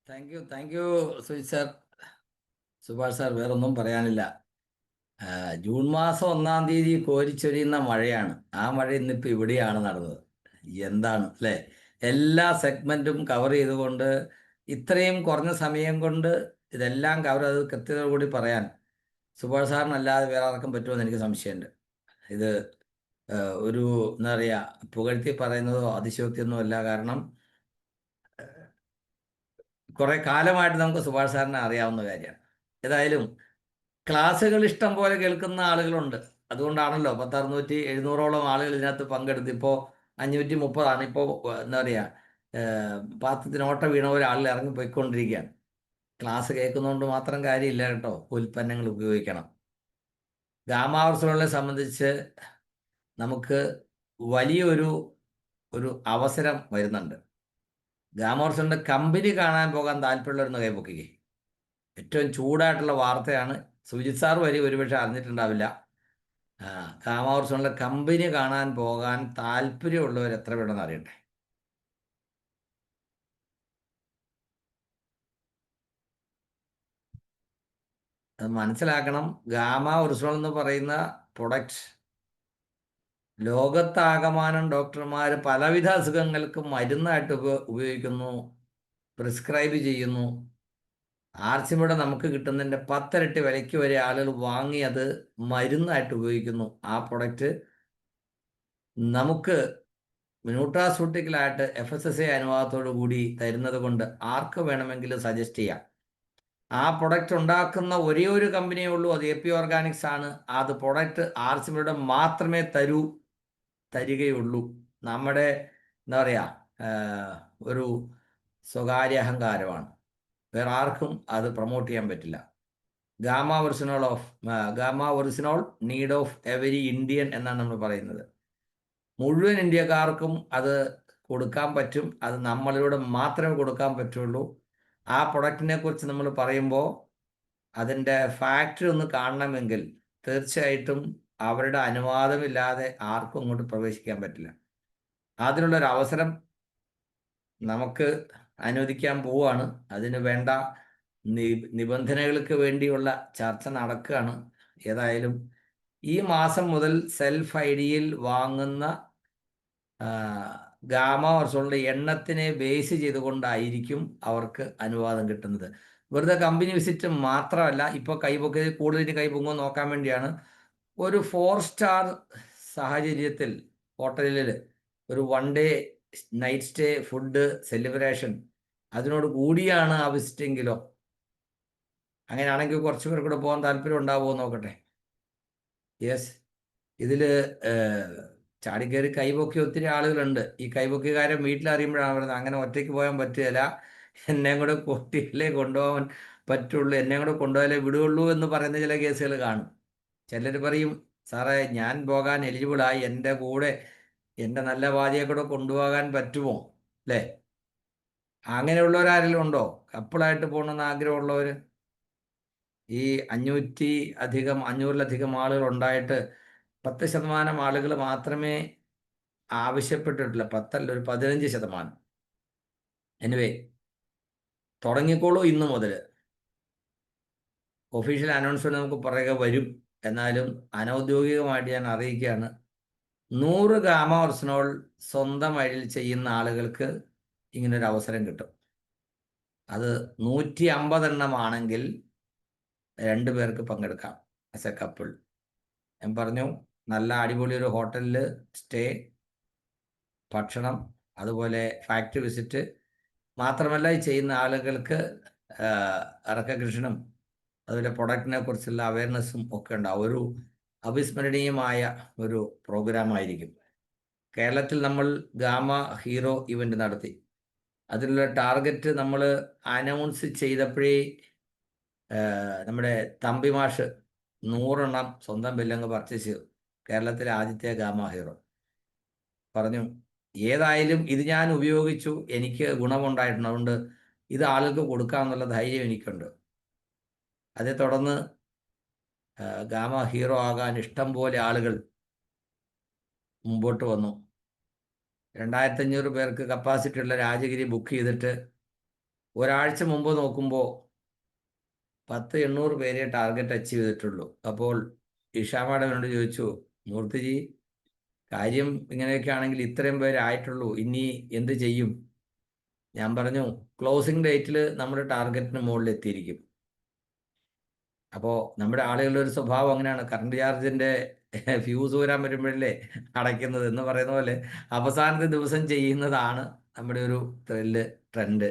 Thank you Sujith sir. Subhash sir, വേറൊന്നും പറയാനില്ല. June മാസം 1-ാം തീയതി കോരിച്ചൊരിയുന്ന മഴയാണ്. ആ മഴ ഇന്നിപ്പോൾ ഇവിടെയാണ് നടന്നത്. എന്താണ് അല്ലേ? എല്ലാ സെഗ്മെന്റും കവർ ചെയ്തുകൊണ്ട് ഇത്രയും കുറഞ്ഞ സമയം കൊണ്ട് ഇതെല്ലാം കവർ ചെയ്ത് കൃത്യതയോടുകൂടി പറയാൻ സുഭാഷ് സാറിനല്ലാതെ വേറെ ആർക്കും പറ്റുമെന്ന് എനിക്ക് സംശയമുണ്ട്. ഇത് ഒരു എന്താ പറയുക, പുകഴ്ത്തി പറയുന്നതോ അതിശയോക്തിയൊന്നും അല്ല. കാരണം കുറെ കാലമായിട്ട് നമുക്ക് സുഭാഷ് സാറിനെ അറിയാവുന്ന കാര്യമാണ്. ഏതായാലും ക്ലാസ്സുകൾ ഇഷ്ടം പോലെ കേൾക്കുന്ന ആളുകളുണ്ട്. അതുകൊണ്ടാണല്ലോ 600-700ഓളം ആളുകൾ ഇതിനകത്ത് പങ്കെടുത്ത് ഇപ്പോൾ 530 ഇപ്പോൾ എന്താ പറയുക, പാത്രത്തിന് ഓട്ട വീണ പോലെ ആളുകൾ ഇറങ്ങി പോയിക്കൊണ്ടിരിക്കുകയാണ്. ക്ലാസ് കേൾക്കുന്നതുകൊണ്ട് മാത്രം കാര്യമില്ല കേട്ടോ, ഉൽപ്പന്നങ്ങൾ ഉപയോഗിക്കണം. ഗാമാവർസുകളെ സംബന്ധിച്ച് നമുക്ക് വലിയൊരു ഒരു അവസരം വരുന്നുണ്ട്. ഗാമാവർസുകളുടെ കമ്പനി കാണാൻ പോകാൻ താല്പര്യമുള്ളവരെന്ന് കൈപൊക്കിക്കേ. ഏറ്റവും ചൂടായിട്ടുള്ള വാർത്തയാണ്. സുജിത് സാർ വരെ ഒരുപക്ഷെ അറിഞ്ഞിട്ടുണ്ടാവില്ല. കാമാവർഷങ്ങളുടെ കമ്പനി കാണാൻ പോകാൻ താല്പര്യമുള്ളവർ എത്ര പേരെന്ന് അറിയട്ടെ. അത് മനസ്സിലാക്കണം. ഗാമ ഒറിജിനൽ എന്ന് പറയുന്ന പ്രൊഡക്റ്റ് ലോകത്താകമാനം ഡോക്ടർമാർ പലവിധ അസുഖങ്ങൾക്ക് മരുന്നായിട്ട് ഉപയോഗിക്കുന്നു, പ്രിസ്ക്രൈബ് ചെയ്യുന്നു. ആർസിമയുടെ നമുക്ക് കിട്ടുന്നതിൻ്റെ 10 ഇരട്ടി വിലയ്ക്ക് വരെ ആളുകൾ വാങ്ങി അത് മരുന്നായിട്ട് ഉപയോഗിക്കുന്നു. ആ പ്രൊഡക്റ്റ് നമുക്ക് ന്യൂട്രാസ്യൂട്ടിക്കലായിട്ട് FSSAI അനുവാദത്തോടു കൂടി തരുന്നത് കൊണ്ട് ആർക്ക് വേണമെങ്കിലും സജസ്റ്റ് ചെയ്യാം. ആ പ്രൊഡക്റ്റ് ഉണ്ടാക്കുന്ന ഒരേ ഒരു കമ്പനിയേ ഉള്ളൂ, അത് AP ഓർഗാനിക്സ് ആണ്. അത് പ്രൊഡക്റ്റ് ആർസിമയുടെ മാത്രമേ തരികയുള്ളൂ. നമ്മുടെ എന്താ പറയുക, ഒരു സ്വകാര്യ അഹങ്കാരമാണ്. വേറെ ആർക്കും അത് പ്രൊമോട്ട് ചെയ്യാൻ പറ്റില്ല. ഗാമ ഒറിജിനോൾ നീഡ് ഓഫ് എവരി ഇന്ത്യൻ എന്നാണ് നമ്മൾ പറയുന്നത്. മുഴുവൻ ഇന്ത്യക്കാർക്കും അത് കൊടുക്കാൻ പറ്റും. അത് നമ്മളിലൂടെ മാത്രമേ കൊടുക്കാൻ പറ്റുള്ളൂ. ആ പ്രൊഡക്റ്റിനെ കുറിച്ച് നമ്മൾ പറയുമ്പോൾ അതിൻ്റെ ഫാക്ടറി ഒന്ന് കാണണമെങ്കിൽ തീർച്ചയായിട്ടും അവരുടെ അനുവാദമില്ലാതെ ആർക്കും അങ്ങോട്ട് പ്രവേശിക്കാൻ പറ്റില്ല. അതിനുള്ളൊരു അവസരം നമുക്ക് അനുവദിക്കാൻ പോവുകയാണ്. അതിന് വേണ്ട നിബന്ധനകൾക്ക് വേണ്ടിയുള്ള ചർച്ച നടക്കുകയാണ്. ഏതായാലും ഈ മാസം മുതൽ സെൽഫ് ഐഡിയിൽ വാങ്ങുന്ന ഗാമ വർഷങ്ങളുടെ എണ്ണത്തിനെ ബേസ് ചെയ്തുകൊണ്ടായിരിക്കും അവർക്ക് അനുവാദം കിട്ടുന്നത്. വെറുതെ കമ്പനി വിസിറ്റ് മാത്രമല്ല. ഇപ്പോൾ കൈപൊക്കി കൂടുതൽ കൈപൊങ്ങോ നോക്കാൻ വേണ്ടിയാണ്. ഒരു 4 സ്റ്റാർ സാഹചര്യത്തിൽ ഹോട്ടലിൽ ഒരു 1 day night stay, food, celebration അതിനോട് കൂടിയാണ് ആ വിസിറ്റെങ്കിലോ. അങ്ങനെയാണെങ്കിൽ കുറച്ച് പേർ കൂടെ പോകാൻ താല്പര്യം ഉണ്ടാവുമോ നോക്കട്ടെ. യെസ്, ഇതിൽ ചാടിക്കയറി കൈപൊക്കി ഒത്തിരി ആളുകളുണ്ട്. ഈ കൈപൊക്കിക്കാരൻ വീട്ടിലറിയുമ്പോഴാണ് പറയുന്നത് അങ്ങനെ ഒറ്റയ്ക്ക് പോകാൻ പറ്റുകയില്ല, എന്നെയും കൂടെ കുട്ടികളെ കൊണ്ടുപോകാൻ പറ്റുള്ളൂ, എന്നെയും കൂടെ കൊണ്ടുപോയാലേ വിടുകയുള്ളൂ എന്ന് പറയുന്ന ചില കേസുകൾ കാണും. ചിലർ പറയും, സാറേ ഞാൻ പോകാൻ എലിജിബിളായി, എൻ്റെ കൂടെ എൻ്റെ നല്ല ഭാര്യയെ കൂടെ കൊണ്ടുപോകാൻ പറ്റുമോ അല്ലേ? അങ്ങനെയുള്ളവരാരെങ്കിലും ഉണ്ടോ? കപ്പിളായിട്ട് പോകണമെന്ന് ആഗ്രഹമുള്ളവർ? ഈ 500-ലധികം ആളുകൾ ഉണ്ടായിട്ട് 10% ആളുകൾ മാത്രമേ ആവശ്യപ്പെട്ടിട്ടില്ല. 10 ഒരു 15%. എനിവേ, തുടങ്ങിക്കോളൂ ഇന്ന് മുതൽ. ഒഫീഷ്യൽ അനൗൺസ്മെന്റ് നമുക്ക് പുറകെ വരും. എന്നാലും അനൗദ്യോഗികമായിട്ട് ഞാൻ അറിയിക്കുകയാണ്, 100 ഗാമ ഒറിജിനോൾ സ്വന്തം വഴിയിൽ ചെയ്യുന്ന ആളുകൾക്ക് ഇങ്ങനൊരു അവസരം കിട്ടും. അത് 150 ആണെങ്കിൽ 2 പേർക്ക് പങ്കെടുക്കാം ആസ് എ കപ്പിൾ. ഞാൻ പറഞ്ഞു, നല്ല അടിപൊളി ഒരു ഹോട്ടലിൽ സ്റ്റേ, ഭക്ഷണം, അതുപോലെ ഫാക്ടറി വിസിറ്റ് മാത്രമല്ല, ഈ ചെയ്യുന്ന ആളുകൾക്ക് റെക്കഗ്നിഷനും അതുപോലെ പ്രൊഡക്റ്റിനെ കുറിച്ചുള്ള അവയർനെസ്സും ഒക്കെ ഉണ്ടാവും. ഒരു അവിസ്മരണീയമായ ഒരു പ്രോഗ്രാമായിരിക്കും. കേരളത്തിൽ നമ്മൾ ഗാമ ഹീറോ ഇവൻ്റ് നടത്തി. അതിലുള്ള ടാർഗറ്റ് നമ്മൾ അനൗൺസ് ചെയ്തപ്പോഴേ നമ്മുടെ തമ്പി മാഷ് 100 സ്വന്തം ബില്ലങ്ങ് പർച്ചേസ് ചെയ്തു. കേരളത്തിലെ ആദ്യത്തെ ഗാമ ഹീറോ പറഞ്ഞു, ഏതായാലും ഇത് ഞാൻ ഉപയോഗിച്ചു, എനിക്ക് ഗുണമുണ്ടായിട്ടുണ്ട്, അതുകൊണ്ട് ഇത് ആളുകൾക്ക് കൊടുക്കാമെന്നുള്ള ധൈര്യം എനിക്കുണ്ട്. അതേ തുടർന്ന് ഗാമ ഹീറോ ആകാൻ ഇഷ്ടം പോലെ ആളുകൾ മുമ്പോട്ട് വന്നു. 2500 പേർക്ക് കപ്പാസിറ്റി ഉള്ള രാജഗിരി ബുക്ക് ചെയ്തിട്ട് ഒരാഴ്ച മുമ്പ് നോക്കുമ്പോൾ 800 പേരെ ടാർഗറ്റ് അച്ചീവ് ചെയ്തിട്ടുള്ളൂ. അപ്പോൾ ഇഷ മാഡം എന്നോട് ചോദിച്ചു, മൂർത്തിജി, കാര്യം ഇങ്ങനെയൊക്കെ ആണെങ്കിൽ ഇത്രയും പേരെ ആയിട്ടുള്ളൂ, ഇനി എന്ത് ചെയ്യും? ഞാൻ പറഞ്ഞു, ക്ലോസിംഗ് ഡേറ്റിൽ നമ്മുടെ ടാർഗറ്റിന് മുകളിൽ എത്തിയിരിക്കും. അപ്പോൾ നമ്മുടെ ആളുകളുടെ ഒരു സ്വഭാവം അങ്ങനെയാണ്, കറണ്ട് ചാർജിന്റെ ഫ്യൂസ് ഊരാൻ വരുമ്പോഴല്ലേ അടയ്ക്കുന്നത് എന്ന് പറയുന്ന പോലെ അവസാനത്തെ ദിവസം ചെയ്യുന്നതാണ് നമ്മുടെ ഒരു ട്രെൻഡ്.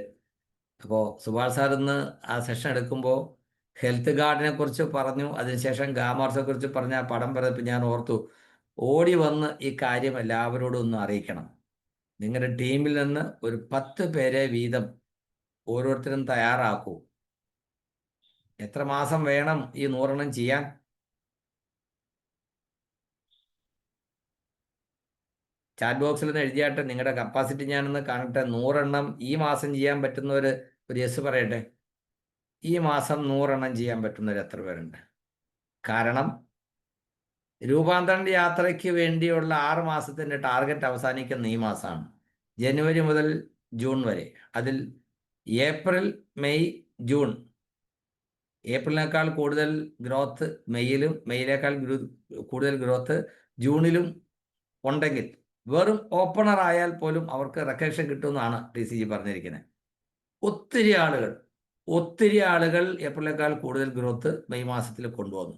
അപ്പോൾ സുഭാഷ് സാർ ഇന്ന് ആ സെഷൻ എടുക്കുമ്പോൾ ഹെൽത്ത് ഗാർഡിനെ കുറിച്ച് പറഞ്ഞു, അതിനുശേഷം ഗാമാർസിനെ കുറിച്ച് പറഞ്ഞ ആ പടം പറഞ്ഞപ്പോൾ ഞാൻ ഓർത്തു, ഓടി വന്ന് ഈ കാര്യം എല്ലാവരോടും ഒന്ന് അറിയിക്കണം. നിങ്ങളുടെ ടീമിൽ നിന്ന് ഒരു 10 പേരെ വീതം ഓരോരുത്തരും തയ്യാറാക്കൂ. എത്ര മാസം വേണം ഈ 100 ചെയ്യാൻ? ചാറ്റ് ബോക്സിൽ നിന്ന് എഴുതിയാട്ടെ, നിങ്ങളുടെ കപ്പാസിറ്റി ഞാനൊന്ന് കാണട്ടെ. 100 ഈ മാസം ചെയ്യാൻ പറ്റുന്നവർ ഒരു യെസ് പറയട്ടെ. ഈ മാസം 100 ചെയ്യാൻ പറ്റുന്നവർ എത്ര പേരുണ്ട്? കാരണം രൂപാന്തര യാത്രയ്ക്ക് വേണ്ടിയുള്ള 6 മാസത്തിൻ്റെ ടാർഗറ്റ് അവസാനിക്കുന്ന ഈ മാസമാണ്, ജനുവരി മുതൽ ജൂൺ വരെ. അതിൽ ഏപ്രിൽ, മെയ്, ജൂൺ. ഏപ്രിലിനേക്കാൾ കൂടുതൽ ഗ്രോത്ത് മെയ്യിലും, മെയ്യിലേക്കാൾ കൂടുതൽ ഗ്രോത്ത് ജൂണിലും ഉണ്ടെങ്കിൽ വെറും ഓപ്പണർ ആയാൽ പോലും അവർക്ക് റെക്കഗ്നിഷൻ കിട്ടുമെന്നാണ് TCG പറഞ്ഞിരിക്കുന്നത്. ഒത്തിരി ആളുകൾ ഏപ്രിലിനേക്കാൾ കൂടുതൽ ഗ്രോത്ത് മെയ് മാസത്തിൽ കൊണ്ടുവന്നു.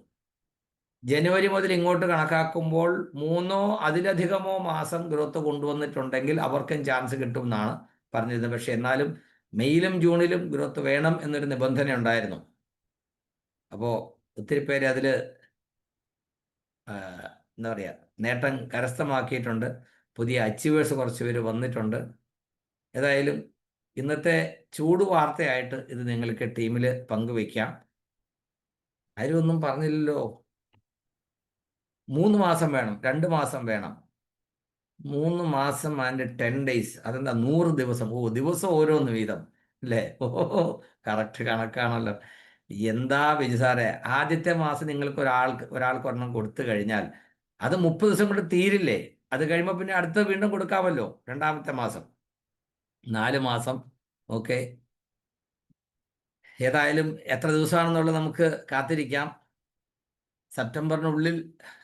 ജനുവരി മുതൽ ഇങ്ങോട്ട് കണക്കാക്കുമ്പോൾ 3 അതിലധികമോ മാസം ഗ്രോത്ത് കൊണ്ടുവന്നിട്ടുണ്ടെങ്കിൽ അവർക്കും ചാൻസ് കിട്ടും എന്നാണ് പറഞ്ഞിരുന്നത്. പക്ഷെ എന്നാലും മെയ്യിലും ജൂണിലും ഗ്രോത്ത് വേണം എന്നൊരു നിബന്ധന ഉണ്ടായിരുന്നു. അപ്പോൾ ഒത്തിരി പേര് അതിൽ എന്താ പറയുക, നേട്ടം കരസ്ഥമാക്കിയിട്ടുണ്ട്. പുതിയ അച്ചീവേഴ്സ് കുറച്ച് പേര് വന്നിട്ടുണ്ട്. ഏതായാലും ഇന്നത്തെ ചൂട് വാർത്തയായിട്ട് ഇത് നിങ്ങൾക്ക് ടീമിൽ പങ്കുവയ്ക്കാം. ആരും ഒന്നും പറഞ്ഞില്ലല്ലോ. 3 മാസം വേണം, 2 മാസം വേണം, 3 മാസം ആൻഡ് 10 days. അതെന്താ 100 ദിവസം? ദിവസം ഓരോന്ന് വീതം അല്ലേ? കറക്റ്റ് കണക്കാണല്ലോ. എന്താ ബിജു സാറേ, ആദ്യത്തെ മാസം നിങ്ങൾക്ക് ഒരാൾക്ക് ഒരെണ്ണം കൊടുത്തു കഴിഞ്ഞാൽ അത് 30 ദിവസം കൊണ്ട് തീരില്ലേ? അത് കഴിയുമ്പോൾ പിന്നെ അടുത്ത വീണ്ടും കൊടുക്കാമല്ലോ, രണ്ടാമത്തെ മാസം, 4 മാസം. ഓക്കെ, ഏതായാലും എത്ര ദിവസമാണെന്നുള്ളത് നമുക്ക് കാത്തിരിക്കാം. സെപ്റ്റംബറിനുള്ളിൽ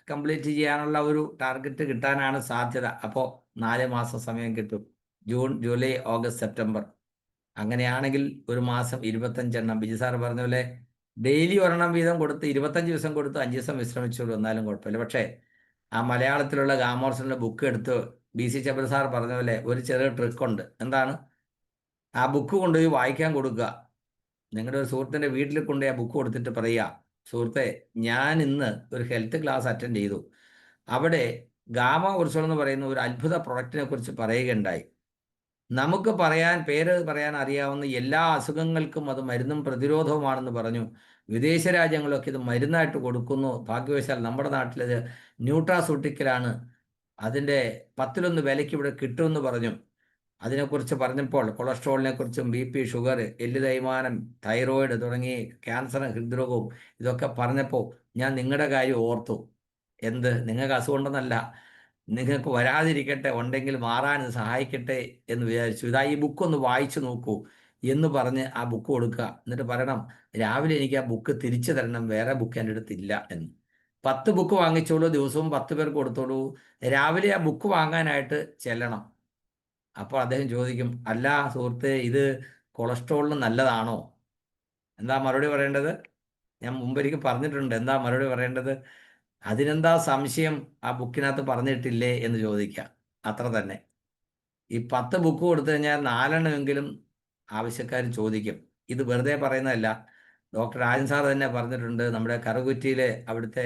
കംപ്ലീറ്റ് ചെയ്യാനുള്ള ഒരു ടാർഗറ്റ് കിട്ടാനാണ് സാധ്യത. അപ്പോൾ 4 മാസം സമയം കിട്ടും, ജൂൺ, ജൂലൈ, ഓഗസ്റ്റ്, സെപ്റ്റംബർ. അങ്ങനെയാണെങ്കിൽ ഒരു മാസം 25 ബിജു സാർ പറഞ്ഞ പോലെ ഡെയിലി ഒരെണ്ണം വീതം കൊടുത്ത് 25 ദിവസം കൊടുത്ത് 5 ദിവസം വിശ്രമിച്ചു വന്നാലും കുഴപ്പമില്ല. പക്ഷേ ആ മലയാളത്തിലുള്ള ഗാമോർസിൻ്റെ ബുക്ക് എടുത്ത് BC ചബൽ സാർ പറഞ്ഞ പോലെ ഒരു ചെറിയ ട്രിക്കുണ്ട്. എന്താണ്? ആ ബുക്ക് കൊണ്ടുപോയി വായിക്കാൻ കൊടുക്കുക. നിങ്ങളുടെ ഒരു സുഹൃത്തിൻ്റെ വീട്ടിൽ കൊണ്ടുപോയി ആ ബുക്ക് കൊടുത്തിട്ട് പറയുക, സുഹൃത്തെ, ഞാൻ ഇന്ന് ഒരു ഹെൽത്ത് ക്ലാസ് അറ്റൻഡ് ചെയ്തു, അവിടെ ഗാമ ഉർസോൾ എന്ന് പറയുന്ന ഒരു അത്ഭുത പ്രൊഡക്റ്റിനെ കുറിച്ച് പറയുകയുണ്ടായി. നമുക്ക് പേര് പറയാൻ അറിയാവുന്ന എല്ലാ അസുഖങ്ങൾക്കും അത് മരുന്നും പ്രതിരോധവുമാണെന്ന് പറഞ്ഞു. വിദേശ രാജ്യങ്ങളൊക്കെ ഇത് മരുന്നായിട്ട് കൊടുക്കുന്നു. ഭാഗ്യവശാൽ നമ്മുടെ നാട്ടിലത് ന്യൂട്രാസ്യൂട്ടിക്കലാണ്. അതിൻ്റെ 10-1 വിലയ്ക്ക് ഇവിടെ കിട്ടുമെന്ന് പറഞ്ഞു. അതിനെക്കുറിച്ച് പറഞ്ഞപ്പോൾ കൊളസ്ട്രോളിനെ കുറിച്ചും BP, ഷുഗർ, എല്ല് തേയ്മാനം, തൈറോയിഡ് തുടങ്ങി ക്യാൻസറും ഹൃദ്രോഗവും ഇതൊക്കെ പറഞ്ഞപ്പോൾ ഞാൻ നിങ്ങളുടെ കാര്യം ഓർത്തു. എന്ത്? നിങ്ങൾക്ക് അസുഖമുണ്ടെന്നല്ല, നിങ്ങൾക്ക് വരാതിരിക്കട്ടെ, ഉണ്ടെങ്കിൽ മാറാൻ സഹായിക്കട്ടെ എന്ന് വിചാരിച്ചു. ഈ ബുക്കൊന്ന് വായിച്ചു നോക്കൂ എന്ന് പറഞ്ഞ് ആ ബുക്ക് കൊടുക്കുക. എന്നിട്ട് പറയണം, രാവിലെ എനിക്ക് ആ ബുക്ക് തിരിച്ചു തരണം, വേറെ ബുക്ക് എൻ്റെ അടുത്തില്ല എന്ന്. 10 ബുക്ക് വാങ്ങിച്ചോളൂ, ദിവസവും 10 പേർക്ക് കൊടുത്തോളൂ. രാവിലെ ആ ബുക്ക് വാങ്ങാനായിട്ട് ചെല്ലണം. അപ്പോൾ അദ്ദേഹം ചോദിക്കും, അല്ല സുഹൃത്തെ, ഇത് കൊളസ്ട്രോളിന് നല്ലതാണോ? എന്താ മറുപടി പറയേണ്ടത്? ഞാൻ മുമ്പൊരിക്കൽ പറഞ്ഞിട്ടുണ്ട്. എന്താ മറുപടി പറയേണ്ടത്? അതിനെന്താ സംശയം, ആ ബുക്കിനകത്ത് പറഞ്ഞിട്ടില്ലേ എന്ന് ചോദിക്കുക. അത്ര തന്നെ. ഈ 10 ബുക്ക് കൊടുത്തു കഴിഞ്ഞാൽ 4 ആവശ്യക്കാർ ചോദിക്കും. ഇത് വെറുതെ പറയുന്നതല്ല. ഡോക്ടർ രാജൻ സാർ തന്നെ പറഞ്ഞിട്ടുണ്ട്. നമ്മുടെ കറുകുറ്റിയിലെ അവിടുത്തെ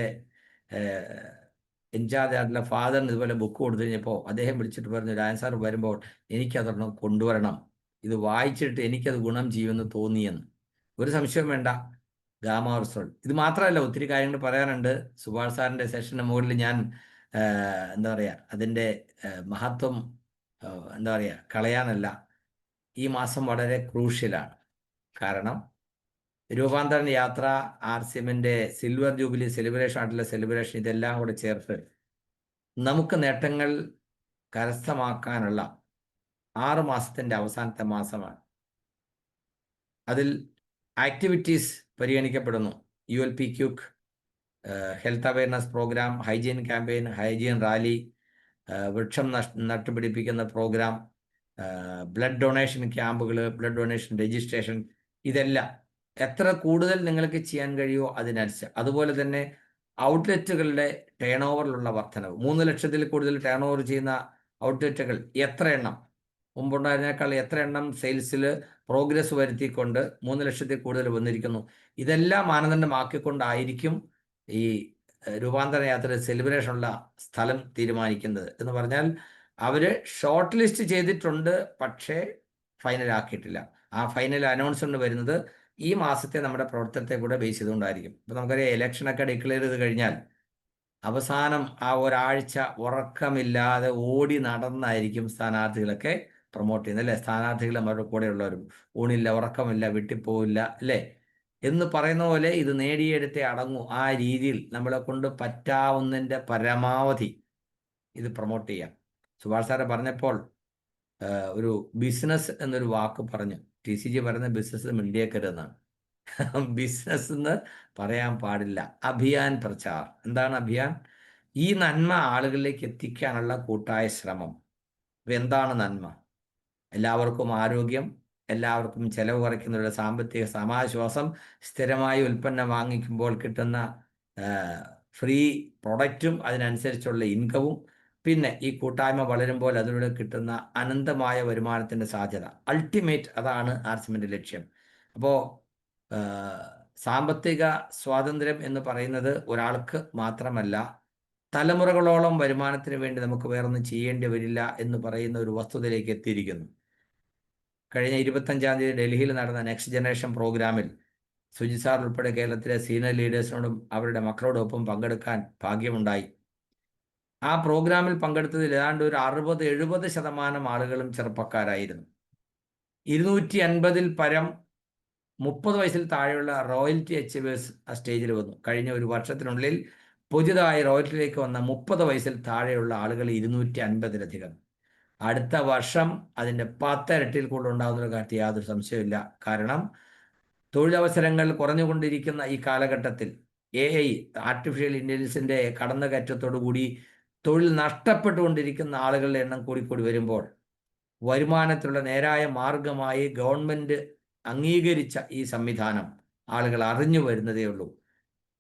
ഇൻചാർജ് ആയിട്ടുള്ള ഫാദറിന് ഇതുപോലെ ബുക്ക് കൊടുത്തു കഴിഞ്ഞപ്പോൾ അദ്ദേഹം വിളിച്ചിട്ട് പറഞ്ഞു, രാജൻ സാർ വരുമ്പോൾ എനിക്കതൊരെണ്ണം കൊണ്ടുവരണം, ഇത് വായിച്ചിട്ട് എനിക്കത് ഗുണം ചെയ്യുമെന്ന് തോന്നിയെന്ന്. ഒരു സംശയവും വേണ്ട, ഗാമ റിസോൾ. ഇത് മാത്രമല്ല, ഒത്തിരി കാര്യങ്ങൾ പറയാനുണ്ട്. സുഭാഷ് സാറിൻ്റെ സെഷന് മുകളിൽ ഞാൻ എന്താ പറയുക, അതിൻ്റെ മഹത്വം എന്താ പറയുക, കളയാനല്ല. ഈ മാസം വളരെ ക്രൂഷ്യലാണ്. കാരണം രൂപാന്തരൻ യാത്ര, RCMൻ്റെ സിൽവർ ജൂബിലി സെലിബ്രേഷൻ ആയിട്ടുള്ള സെലിബ്രേഷൻ, ഇതെല്ലാം കൂടെ ചേർത്ത് നമുക്ക് നേട്ടങ്ങൾ കരസ്ഥമാക്കാനുള്ള 6 മാസത്തിൻ്റെ അവസാനത്തെ മാസമാണ്. അതിൽ ആക്ടിവിറ്റീസ് പരിഗണിക്കപ്പെടുന്നു. ULP-ക്യൂക്ക്, health awareness programme, hygiene campaign, hygiene rally, വൃക്ഷം നട്ടുപിടിപ്പിക്കുന്ന പ്രോഗ്രാം, ബ്ലഡ് ഡൊണേഷൻ ക്യാമ്പുകൾ, ബ്ലഡ് ഡൊണേഷൻ രജിസ്ട്രേഷൻ, ഇതെല്ലാം എത്ര കൂടുതൽ നിങ്ങൾക്ക് ചെയ്യാൻ കഴിയുമോ അതിനനുസരിച്ച്. അതുപോലെ തന്നെ ഔട്ട്ലെറ്റുകളുടെ ടേൺ ഓവറിലുള്ള വർധനവ്, 3 ലക്ഷത്തിൽ കൂടുതൽ ടേൺ ഓവർ ചെയ്യുന്ന ഔട്ട്ലെറ്റുകൾ എത്ര എണ്ണം, മുമ്പുണ്ടായിരുന്നേക്കാൾ എത്ര എണ്ണം സെയിൽസിൽ പ്രോഗ്രസ് വരുത്തിക്കൊണ്ട് 3 ലക്ഷത്തിൽ കൂടുതൽ വന്നിരിക്കുന്നു. ഇതെല്ലാം മാനദണ്ഡമാക്കിക്കൊണ്ടായിരിക്കും ഈ രൂപാന്തര യാത്ര സെലിബ്രേഷനുള്ള സ്ഥലം തീരുമാനിക്കുന്നത്. എന്ന് പറഞ്ഞാൽ അവർ ഷോർട്ട് ലിസ്റ്റ് ചെയ്തിട്ടുണ്ട്, പക്ഷേ ഫൈനൽ ആക്കിയിട്ടില്ല. ആ ഫൈനൽ അനൗൺസ്മെന്റ് വരുന്നത് ഈ മാസത്തെ നമ്മുടെ പ്രവർത്തനത്തെ കൂടെ ബേസ് ചെയ്തുകൊണ്ടായിരിക്കും. ഇപ്പം നമുക്കറിയാം, ഇലക്ഷനൊക്കെ ഡിക്ലെയർ ചെയ്ത് കഴിഞ്ഞാൽ അവസാനം ആ ഒരാഴ്ച ഉറക്കമില്ലാതെ ഓടി നടന്നായിരിക്കും സ്ഥാനാർത്ഥികളൊക്കെ പ്രൊമോട്ട് ചെയ്യുന്നത്, അല്ലേ? സ്ഥാനാർത്ഥികളും അവരുടെ കൂടെയുള്ളവരും ഊണില്ല, ഉറക്കമില്ല, വിട്ടിപ്പോവില്ല, അല്ലേ എന്ന് പറയുന്ന പോലെ ഇത് നേടിയെടുത്തേ അടങ്ങൂ. ആ രീതിയിൽ നമ്മളെ കൊണ്ട് പറ്റാവുന്നതിൻ്റെ പരമാവധി ഇത് പ്രൊമോട്ട് ചെയ്യാം. സുഭാഷ് സാറെ പറഞ്ഞപ്പോൾ ഒരു ബിസിനസ് എന്നൊരു വാക്ക് പറഞ്ഞു. TCG പറയുന്ന ബിസിനസ് മിണ്ടിയേക്കരുതെന്നാണ്. ബിസിനസ് എന്ന് പറയാൻ പാടില്ല. അഭിയാൻ പ്രചാർ. എന്താണ് അഭിയാൻ? ഈ നന്മ ആളുകളിലേക്ക് എത്തിക്കാനുള്ള കൂട്ടായ ശ്രമം. എന്താണ് നന്മ? എല്ലാവർക്കും ആരോഗ്യം, എല്ലാവർക്കും ചെലവ് കുറയ്ക്കുന്നവരുടെ സാമ്പത്തിക സമാശ്വാസം, സ്ഥിരമായി ഉൽപ്പന്നം വാങ്ങിക്കുമ്പോൾ കിട്ടുന്ന ഫ്രീ പ്രൊഡക്റ്റും അതിനനുസരിച്ചുള്ള ഇൻകവും, പിന്നെ ഈ കൂട്ടായ്മ വളരുമ്പോൾ അതിലൂടെ കിട്ടുന്ന അനന്തമായ വരുമാനത്തിൻ്റെ സാധ്യത. അൾട്ടിമേറ്റ് അതാണ് ആർസിമിൻ്റെ ലക്ഷ്യം. അപ്പോൾ സാമ്പത്തിക സ്വാതന്ത്ര്യം എന്ന് പറയുന്നത് ഒരാൾക്ക് മാത്രമല്ല, തലമുറകളോളം വരുമാനത്തിന് വേണ്ടി നമുക്ക് വേറൊന്നും ചെയ്യേണ്ടി വരില്ല എന്ന് പറയുന്ന ഒരു വസ്തുതയിലേക്ക് എത്തിയിരിക്കുന്നു. കഴിഞ്ഞ 25-ാം തീയതി ഡൽഹിയിൽ നടന്ന നെക്സ്റ്റ് ജനറേഷൻ പ്രോഗ്രാമിൽ സുജിത് സാർ ഉൾപ്പെടെ കേരളത്തിലെ സീനിയർ ലീഡേഴ്സിനോടും അവരുടെ മക്കളോടൊപ്പം പങ്കെടുക്കാൻ ഭാഗ്യമുണ്ടായി. ആ പ്രോഗ്രാമിൽ പങ്കെടുത്തതിൽ ഏതാണ്ട് ഒരു 60-70% ആളുകളും ചെറുപ്പക്കാരായിരുന്നു. 250-ൽ പരം 30 വയസ്സിൽ താഴെയുള്ള റോയൽറ്റി അച്ചീവേഴ്സ് ആ സ്റ്റേജിൽ വന്നു. കഴിഞ്ഞ ഒരു വർഷത്തിനുള്ളിൽ പുതിയതായി റോയൽറ്റിയിലേക്ക് വന്ന 30 വയസ്സിൽ താഴെയുള്ള ആളുകൾ 250-ലധികം. അടുത്ത വർഷം അതിൻ്റെ 10 ഇരട്ടിയിൽ കൂടുതൽ ഉണ്ടാകുന്ന കാര്യത്തിൽ യാതൊരു സംശയമില്ല. കാരണം തൊഴിലവസരങ്ങൾ കുറഞ്ഞുകൊണ്ടിരിക്കുന്ന ഈ കാലഘട്ടത്തിൽ AI, ആർട്ടിഫിഷ്യൽ ഇൻ്റലിജൻസിൻ്റെ കടന്നുകയറ്റത്തോടുകൂടി തൊഴിൽ നഷ്ടപ്പെട്ടുകൊണ്ടിരിക്കുന്ന ആളുകളുടെ എണ്ണം കൂടിക്കൂടി വരുമ്പോൾ വരുമാനത്തിലുള്ള നേരായ മാർഗമായി ഗവൺമെൻറ് അംഗീകരിച്ച ഈ സംവിധാനം ആളുകൾ അറിഞ്ഞു വരുന്നതേ ഉള്ളൂ.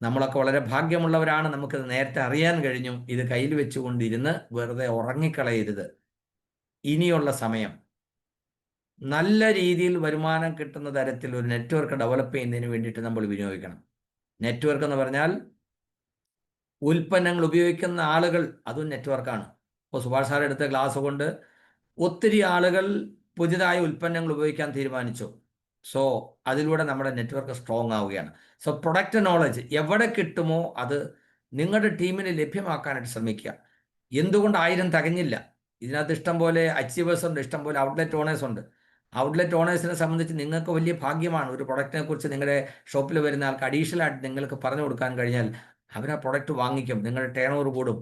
നമ്മളൊക്കെ വളരെ ഭാഗ്യമുള്ളവരാണ്, നമുക്കത് നേരത്തെ അറിയാൻ കഴിഞ്ഞു. ഇത് കയ്യിൽ വെച്ചുകൊണ്ടിരുന്ന് വെറുതെ ഉറങ്ങിക്കളയരുത്. ഇനിയുള്ള സമയം നല്ല രീതിയിൽ വരുമാനം കിട്ടുന്ന തരത്തിൽ ഒരു നെറ്റ്വർക്ക് ഡെവലപ്പ് ചെയ്യുന്നതിന് വേണ്ടിയിട്ട് നമ്മൾ വിനിയോഗിക്കണം. നെറ്റ്വർക്ക് എന്ന് പറഞ്ഞാൽ ഉൽപ്പന്നങ്ങൾ ഉപയോഗിക്കുന്ന ആളുകൾ, അതും നെറ്റ്വർക്കാണ്. ഇപ്പോൾ സുഭാഷ് സാർ എടുത്ത ക്ലാസ് കൊണ്ട് ഒത്തിരി ആളുകൾ പുതിയതായ ഉൽപ്പന്നങ്ങൾ ഉപയോഗിക്കാൻ തീരുമാനിച്ചു. സോ അതിലൂടെ നമ്മുടെ നെറ്റ്വർക്ക് സ്ട്രോങ് ആവുകയാണ്. സോ പ്രൊഡക്റ്റ് നോളജ് എവിടെ കിട്ടുമോ അത് നിങ്ങളുടെ ടീമിന് ലഭ്യമാക്കാനായിട്ട് ശ്രമിക്കുക. എന്തുകൊണ്ട് 1000 തികഞ്ഞില്ല? ഇതിനകത്ത് ഇഷ്ടം പോലെ അച്ചീവേഴ്സ് ഉണ്ട്, ഇഷ്ടം പോലെ ഔട്ട്ലെറ്റ് ഓണേഴ്സ് ഉണ്ട്. ഔട്ട്ലെറ്റ് ഓണേഴ്സിനെ സംബന്ധിച്ച് നിങ്ങൾക്ക് വലിയ ഭാഗ്യമാണ്. ഒരു പ്രൊഡക്റ്റിനെ കുറിച്ച് നിങ്ങളുടെ ഷോപ്പിൽ വരുന്ന ആൾക്ക് അഡീഷണൽ ആയിട്ട് നിങ്ങൾക്ക് പറഞ്ഞു കൊടുക്കാൻ കഴിഞ്ഞാൽ അവർ ആ പ്രൊഡക്റ്റ് വാങ്ങിക്കും, നിങ്ങളുടെ ടേൺ ഓവർ കൂടും.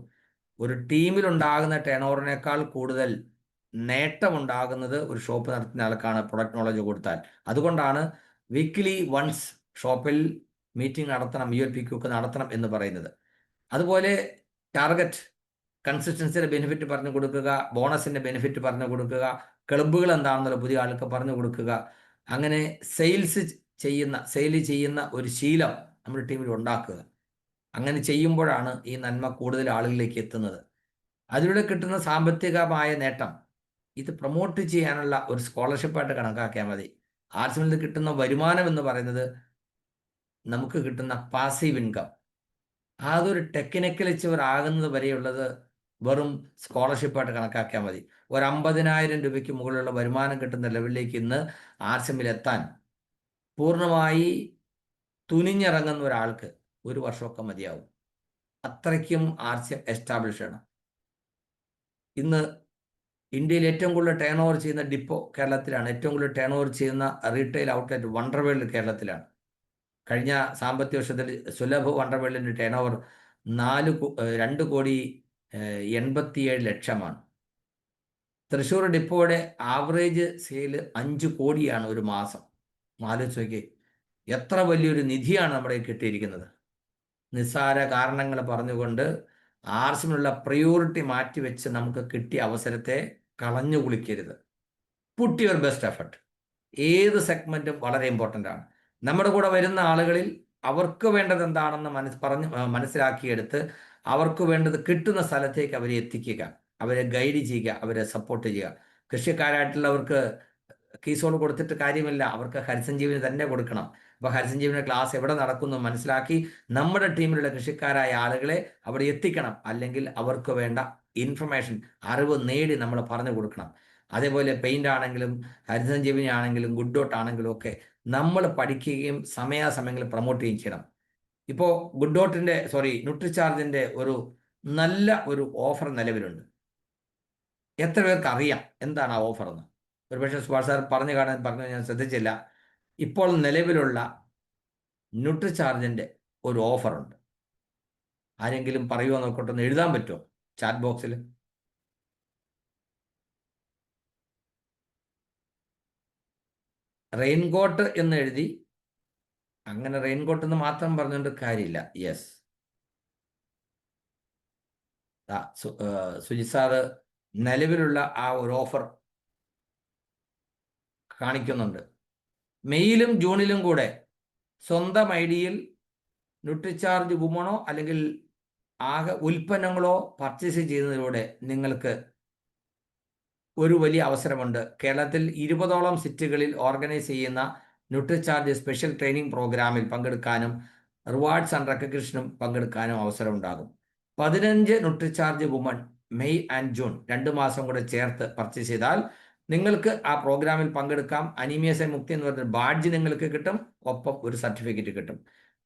ഒരു ടീമിലുണ്ടാകുന്ന ടേൺ ഓവറിനേക്കാൾ കൂടുതൽ നേട്ടമുണ്ടാകുന്നത് ഒരു ഷോപ്പ് നടത്തുന്ന ആൾക്കാണ് പ്രൊഡക്റ്റ് നോളജ് കൊടുത്താൽ. അതുകൊണ്ടാണ് വീക്ക്ലി വൺസ് ഷോപ്പിൽ മീറ്റിംഗ് നടത്തണം, ULP-ക്യൂക്ക് നടത്തണം എന്ന് പറയുന്നത്. അതുപോലെ ടാർഗറ്റ് കൺസിസ്റ്റൻസിയുടെ ബെനിഫിറ്റ് പറഞ്ഞു കൊടുക്കുക, ബോണസിൻ്റെ ബെനിഫിറ്റ് പറഞ്ഞു കൊടുക്കുക, ക്ലബ്ബുകൾ എന്താണെന്നുള്ള പുതിയ ആൾക്ക് പറഞ്ഞു കൊടുക്കുക. അങ്ങനെ സെയിൽ ചെയ്യുന്ന ഒരു ശീലം നമ്മുടെ ടീമിൽ ഉണ്ടാക്കുക. അങ്ങനെ ചെയ്യുമ്പോഴാണ് ഈ നന്മ കൂടുതൽ ആളുകളിലേക്ക് എത്തുന്നത്. അതിലൂടെ കിട്ടുന്ന സാമ്പത്തികമായ നേട്ടം ഇത് പ്രൊമോട്ട് ചെയ്യാനുള്ള ഒരു സ്കോളർഷിപ്പായിട്ട് കണക്കാക്കിയാൽ മതി. ആർട്സിൽ നിന്ന് കിട്ടുന്ന വരുമാനം എന്ന് പറയുന്നത് നമുക്ക് കിട്ടുന്ന പാസീവ് ഇൻകം, അതൊരു ടെക്നിക്കൽ അച്ചീവർ ആകുന്നത് വരെയുള്ളത് വെറും സ്കോളർഷിപ്പായിട്ട് കണക്കാക്കിയാൽ മതി. ഒരു 50,000 രൂപയ്ക്ക് മുകളിലുള്ള വരുമാനം കിട്ടുന്ന ലെവലിലേക്ക് ഇന്ന് ആർട്സിൽ എത്താൻ പൂർണ്ണമായി തുനിഞ്ഞിറങ്ങുന്ന ഒരാൾക്ക് 1 വർഷമൊക്കെ മതിയാവും. അത്രയ്ക്കും ആർട്സ് എസ്റ്റാബ്ലിഷ് ആണ്. ഇന്ന് ഇന്ത്യയിൽ ഏറ്റവും കൂടുതൽ ടേൺ ഓവർ ചെയ്യുന്ന ഡിപ്പോ കേരളത്തിലാണ്. ഏറ്റവും കൂടുതൽ ടേൺ ഓവർ ചെയ്യുന്ന റീറ്റെയിൽ ഔട്ട്ലെറ്റ് വണ്ടർവേൾഡ് കേരളത്തിലാണ്. കഴിഞ്ഞ സാമ്പത്തിക വർഷത്തിൽ സുലഭ് വണ്ടർവേൾഡിൻ്റെ ടേൺ ഓവർ 2,87,00,000 തൃശ്ശൂർ ഡിപ്പോയുടെ ആവറേജ് സെയിൽ 5 കോടിയാണ് ഒരു മാസം. ആലോചിച്ച് നോക്കി, എത്ര വലിയൊരു നിധിയാണ് നമ്മുടെ കിട്ടിയിരിക്കുന്നത്. നിസ്സാര കാരണങ്ങൾ പറഞ്ഞുകൊണ്ട് ആർസിനുള്ള പ്രയോറിറ്റി മാറ്റിവെച്ച് നമുക്ക് കിട്ടിയ അവസരത്തെ കളഞ്ഞു കുളിക്കരുത്. Put your best effort. ഏത് സെഗ്മെന്റും വളരെ ഇമ്പോർട്ടൻ്റ് ആണ്. നമ്മുടെ കൂടെ വരുന്ന ആളുകളിൽ അവർക്ക് വേണ്ടത് എന്താണെന്ന് മനസ്സിലാക്കിയെടുത്ത് അവർക്ക് വേണ്ടത് കിട്ടുന്ന സ്ഥലത്തേക്ക് അവരെ എത്തിക്കുക, അവരെ ഗൈഡ് ചെയ്യുക, അവരെ സപ്പോർട്ട് ചെയ്യുക. കൃഷിക്കാരായിട്ടുള്ളവർക്ക് കീസോട് കൊടുത്തിട്ട് കാര്യമില്ല, അവർക്ക് ഹരിസഞ്ജീവനി തന്നെ കൊടുക്കണം. അപ്പോൾ ഹരിസഞ്ജീവനി ക്ലാസ് എവിടെ നടക്കുന്നു മനസ്സിലാക്കി നമ്മുടെ ടീമിലുള്ള കൃഷിക്കാരായ ആളുകളെ അവിടെ എത്തിക്കണം. അല്ലെങ്കിൽ അവർക്ക് വേണ്ട ഇൻഫർമേഷൻ, അറിവ് നേടി നമ്മൾ പറഞ്ഞു കൊടുക്കണം. അതേപോലെ പെയിന്റ് ആണെങ്കിലും ഹരിസഞ്ജീവനി ആണെങ്കിലും ഗുഡ് ഡോട്ട് ആണെങ്കിലും ഒക്കെ നമ്മൾ പഠിക്കുകയും സമയാസമയങ്ങളിൽ പ്രൊമോട്ട് ചെയ്യുകയും ചെയ്യണം. ഇപ്പോൾ ഗുഡ് ഡോട്ടിൻ്റെ ന്യൂട്രിചാർജിൻ്റെ ഒരു നല്ല ഒരു ഓഫർ നിലവിലുണ്ട്. എത്ര പേർക്ക് അറിയാം എന്താണ് ആ ഓഫർ എന്ന്? ഒരുപക്ഷെ സുഭാഷ് സാർ പറഞ്ഞു ഞാൻ ശ്രദ്ധിച്ചില്ല. ഇപ്പോൾ നിലവിലുള്ള ന്യൂട്രിചാർജിൻ്റെ ഒരു ഓഫറുണ്ട്. ആരെങ്കിലും പറയുമോ നോക്കട്ടെ, ഒന്ന് എഴുതാൻ പറ്റുമോ ചാറ്റ് ബോക്സിൽ? റെയിൻകോട്ട് എന്ന് എഴുതി, അങ്ങനെ റെയിൻകോട്ട് എന്ന് മാത്രം പറഞ്ഞുകൊണ്ട് കാര്യമില്ല. യെസ്, സുജിത് സാറ് നിലവിലുള്ള ആ ഒരു ഓഫർ കാണിക്കുന്നുണ്ട്. മെയ്യിലും ജൂണിലും കൂടെ സ്വന്തം ഐഡിയിൽ ന്യൂട്രിചാർജ് വുമണോ അല്ലെങ്കിൽ ആകെ ഉൽപ്പന്നങ്ങളോ പർച്ചേസ് ചെയ്യുന്നതിലൂടെ നിങ്ങൾക്ക് ഒരു വലിയ അവസരമുണ്ട്. കേരളത്തിൽ 20ഓളം സിറ്റികളിൽ ഓർഗനൈസ് ചെയ്യുന്ന ന്യൂട്രിചാർജ് സ്പെഷ്യൽ ട്രെയിനിങ് പ്രോഗ്രാമിൽ പങ്കെടുക്കാനും റിവാർഡ്സ് ആൻഡ് റെക്കഗ്നിഷനും പങ്കെടുക്കാനും അവസരമുണ്ടാകും. 15 Nutricharge woman May and June 2 മാസം കൂടെ ചേർത്ത് പർച്ചേസ് ചെയ്താൽ നിങ്ങൾക്ക് ആ പ്രോഗ്രാമിൽ പങ്കെടുക്കാം. അനീമിയ മുക്തി എന്ന് പറഞ്ഞ ബാഡ്ജ് നിങ്ങൾക്ക് കിട്ടും, ഒപ്പം ഒരു സർട്ടിഫിക്കറ്റ് കിട്ടും.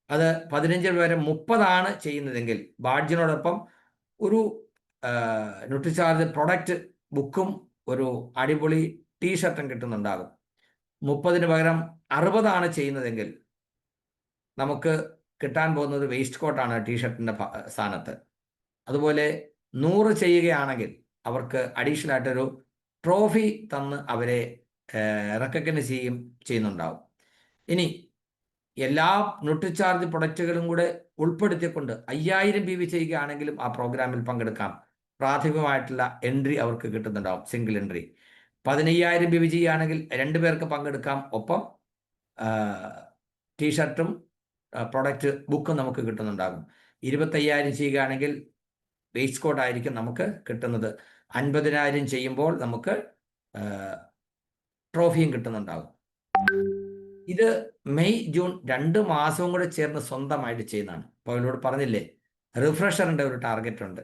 അത് 15 വരെ 30 ചെയ്യുന്നതെങ്കിൽ ബാഡ്ജിനോടൊപ്പം ഒരു ന്യൂട്രിചാർജ് പ്രൊഡക്റ്റ് ബുക്കും ഒരു അടിപൊളി ടീഷർട്ടും കിട്ടുന്നുണ്ടാകും. 30 പകരം 60 ചെയ്യുന്നതെങ്കിൽ നമുക്ക് കിട്ടാൻ പോകുന്നത് വേസ്റ്റ് കോട്ടാണ് ടീഷർട്ടിൻ്റെ സ്ഥാനത്ത്. അതുപോലെ 100 ചെയ്യുകയാണെങ്കിൽ അവർക്ക് അഡീഷണൽ ആയിട്ടൊരു ട്രോഫി തന്ന് അവരെ റെക്കഗ്നൈസ് ചെയ്യുന്നുണ്ടാവും. ഇനി എല്ലാ ന്യൂട്രിചാർജ് പ്രൊഡക്റ്റുകളും കൂടെ ഉൾപ്പെടുത്തിക്കൊണ്ട് 5000 PV ചെയ്യുകയാണെങ്കിലും ആ പ്രോഗ്രാമിൽ പങ്കെടുക്കാം. പ്രാഥമികമായിട്ടുള്ള എൻട്രി അവർക്ക് കിട്ടുന്നുണ്ടാവും, സിംഗിൾ എൻട്രി. 15000 PV ചെയ്യുകയാണെങ്കിൽ 2 പേർക്ക് പങ്കെടുക്കാം, ഒപ്പം ടീഷർട്ടും പ്രൊഡക്റ്റ് ബുക്കും നമുക്ക് കിട്ടുന്നുണ്ടാകും. 25,000 ചെയ്യുകയാണെങ്കിൽ വേസ്റ്റ് കോട്ട് ആയിരിക്കും നമുക്ക് കിട്ടുന്നത്. 50,000 ചെയ്യുമ്പോൾ നമുക്ക് ട്രോഫിയും കിട്ടുന്നുണ്ടാകും. ഇത് മെയ് ജൂൺ 2 മാസവും കൂടെ ചേർന്ന് സ്വന്തമായിട്ട് ചെയ്യുന്നതാണ്. അപ്പോൾ അവരോട് പറഞ്ഞില്ലേ, റിഫ്രഷറിൻ്റെ ഒരു ടാർഗറ്റ് ഉണ്ട്.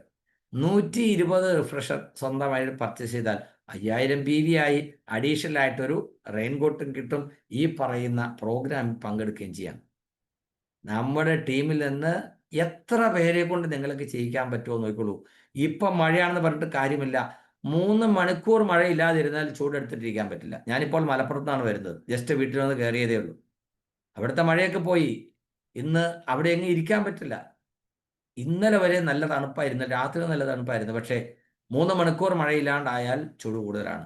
120 റിഫ്രഷർ സ്വന്തമായിട്ട് പർച്ചേസ് ചെയ്താൽ 5000 PV ആയി. അഡീഷണൽ ആയിട്ടൊരു റെയിൻകോട്ടും കിട്ടും. ഈ പറയുന്ന പ്രോഗ്രാമിൽ പങ്കെടുക്കുകയും ചെയ്യാം. നമ്മുടെ ടീമിൽ നിന്ന് എത്ര പേരെ കൊണ്ട് നിങ്ങൾക്ക് ചെയ്യിക്കാൻ പറ്റുമോ നോക്കിക്കോളൂ. ഇപ്പം മഴയാണെന്ന് പറഞ്ഞിട്ട് കാര്യമില്ല. 3 മണിക്കൂർ മഴയില്ലാതിരുന്നാൽ ചൂടെടുത്തിട്ടിരിക്കാൻ പറ്റില്ല. ഞാനിപ്പോൾ മലപ്പുറത്താണ് വരുന്നത്. ജസ്റ്റ് വീട്ടിൽ വന്ന് കയറിയതേ ഉള്ളൂ. അവിടുത്തെ മഴയൊക്കെ പോയി. ഇന്ന് അവിടെ എങ്ങും ഇരിക്കാൻ പറ്റില്ല. ഇന്നലെ വരെ നല്ല തണുപ്പായിരുന്നു, രാത്രി നല്ല തണുപ്പായിരുന്നു. പക്ഷേ 3 മണിക്കൂർ മഴയില്ലാണ്ടായാൽ ചൂട് കൂടുതലാണ്.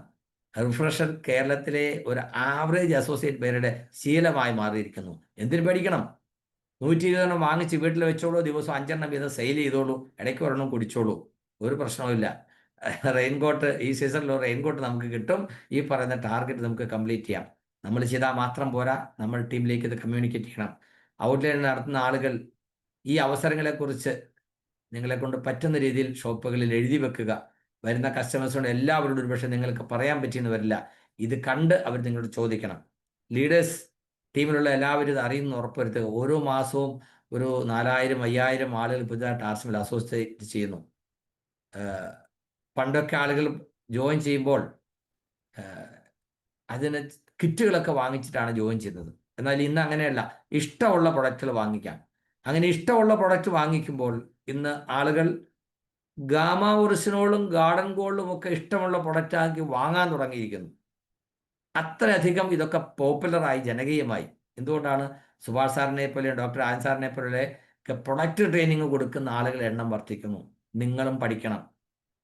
റിഫ്രഷർ കേരളത്തിലെ ഒരു ആവറേജ് അസോസിയേറ്റ് പേരുടെ ശീലമായി മാറിയിരിക്കുന്നു. എന്തിനു പേടിക്കണം? 120 വാങ്ങിച്ച് വീട്ടിൽ വെച്ചോളൂ. ദിവസം 5 വീതം സെയിൽ ചെയ്തോളൂ. ഇടയ്ക്ക് ഒരെണ്ണം കുടിച്ചോളൂ. ഒരു പ്രശ്നവുമില്ല. റെയിൻകോട്ട് ഈ സീസണിൽ റെയിൻകോട്ട് നമുക്ക് കിട്ടും. ഈ പറയുന്ന ടാർഗറ്റ് നമുക്ക് കംപ്ലീറ്റ് ചെയ്യാം. നമ്മൾ ചെയ്താൽ മാത്രം പോരാ, നമ്മൾ ടീമിലേക്ക് ഇത് കമ്മ്യൂണിക്കേറ്റ് ചെയ്യണം. ഔട്ട്ലൈൻ നടത്തുന്ന ആളുകൾ ഈ അവസരങ്ങളെക്കുറിച്ച് നിങ്ങളെ കൊണ്ട് പറ്റുന്ന രീതിയിൽ ഷോപ്പുകളിൽ എഴുതി വെക്കുക. വരുന്ന കസ്റ്റമേഴ്സിനോട് എല്ലാവരോടും ഒരുപക്ഷെ നിങ്ങൾക്ക് പറയാൻ പറ്റിയെന്ന് വരില്ല. ഇത് കണ്ട് അവർ നിങ്ങളോട് ചോദിക്കണം. ലീഡേഴ്സ് ടീമിലുള്ള എല്ലാവരും ഇത് അറിയുന്ന ഉറപ്പുവരുത്തുക. ഓരോ മാസവും ഒരു 4000-5000 ആളുകൾ പുതിയതായിട്ട് ആർസിമിൽ അസോസിയേറ്റ് ചെയ്യുന്നു. പണ്ടൊക്കെ ആളുകൾ ജോയിൻ ചെയ്യുമ്പോൾ അതിന് കിറ്റുകളൊക്കെ വാങ്ങിച്ചിട്ടാണ് ജോയിൻ ചെയ്യുന്നത്. എന്നാൽ ഇന്ന് അങ്ങനെയല്ല, ഇഷ്ടമുള്ള പ്രൊഡക്റ്റുകൾ വാങ്ങിക്കാം. അങ്ങനെ ഇഷ്ടമുള്ള പ്രൊഡക്റ്റ് വാങ്ങിക്കുമ്പോൾ ഇന്ന് ആളുകൾ ഗാമ ഒറിജിനോളും ഗാർഡൻ ഗോൾഡും ഒക്കെ ഇഷ്ടമുള്ള പ്രൊഡക്റ്റാക്കി വാങ്ങാൻ തുടങ്ങിയിരിക്കുന്നു. അത്രയധികം ഇതൊക്കെ പോപ്പുലറായി, ജനകീയമായി. എന്തുകൊണ്ടാണ്? സുഭാഷ് സാറിനെ പോലെ, ഡോക്ടർ ആൻ സാറിനെ പോലെ പ്രൊഡക്റ്റ് ട്രെയിനിങ് കൊടുക്കുന്ന ആളുകളുടെ എണ്ണം വർദ്ധിക്കുന്നു. നിങ്ങളും പഠിക്കണം.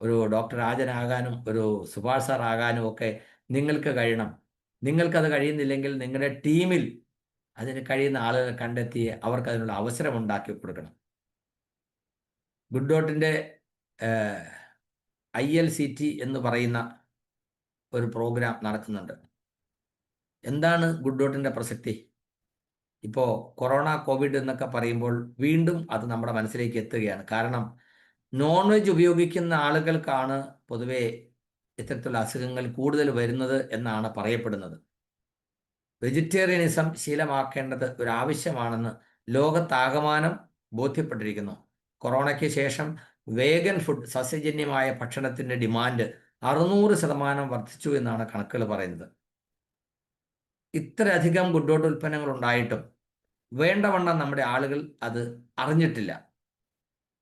ഒരു ഡോക്ടർ രാജനാകാനും ഒരു സുഭാഷ് സാർ ആകാനും ഒക്കെ നിങ്ങൾക്ക് കഴിയണം. നിങ്ങൾക്കത് കഴിയുന്നില്ലെങ്കിൽ നിങ്ങളുടെ ടീമിൽ അതിന് കഴിയുന്ന ആളുകളെ കണ്ടെത്തി അവർക്ക് അതിനുള്ള അവസരം ഉണ്ടാക്കി കൊടുക്കണം. ഗുഡ് ഡോട്ടിൻ്റെ ILCT എന്ന് പറയുന്ന ഒരു പ്രോഗ്രാം നടക്കുന്നുണ്ട്. എന്താണ് ഗുഡ് ഡോട്ടിൻ്റെ പ്രസക്തി? ഇപ്പോൾ കൊറോണ, കോവിഡ് എന്നൊക്കെ പറയുമ്പോൾ വീണ്ടും അത് നമ്മുടെ മനസ്സിലേക്ക് എത്തുകയാണ്. കാരണം നോൺ വെജ് ഉപയോഗിക്കുന്ന ആളുകൾക്കാണ് പൊതുവെ ഇത്തരത്തിലുള്ള അസുഖങ്ങൾ കൂടുതൽ വരുന്നത് എന്നാണ് പറയപ്പെടുന്നത്. വെജിറ്റേറിയനിസം ശീലമാക്കേണ്ടത് ഒരു ആവശ്യമാണെന്ന് ലോകത്താകമാനം ബോധ്യപ്പെട്ടിരിക്കുന്നു. കൊറോണയ്ക്ക് ശേഷം വേഗൻ ഫുഡ്, സസ്യജന്യമായ ഭക്ഷണത്തിൻ്റെ ഡിമാൻഡ് 600% വർദ്ധിച്ചു എന്നാണ് കണക്കുകൾ പറയുന്നത്. ഇത്രയധികം ഗുഡ് ഡോട്ട് ഉൽപ്പന്നങ്ങൾ ഉണ്ടായിട്ടും വേണ്ടവണ്ണം നമ്മുടെ ആളുകൾ അത് അറിഞ്ഞിട്ടില്ല.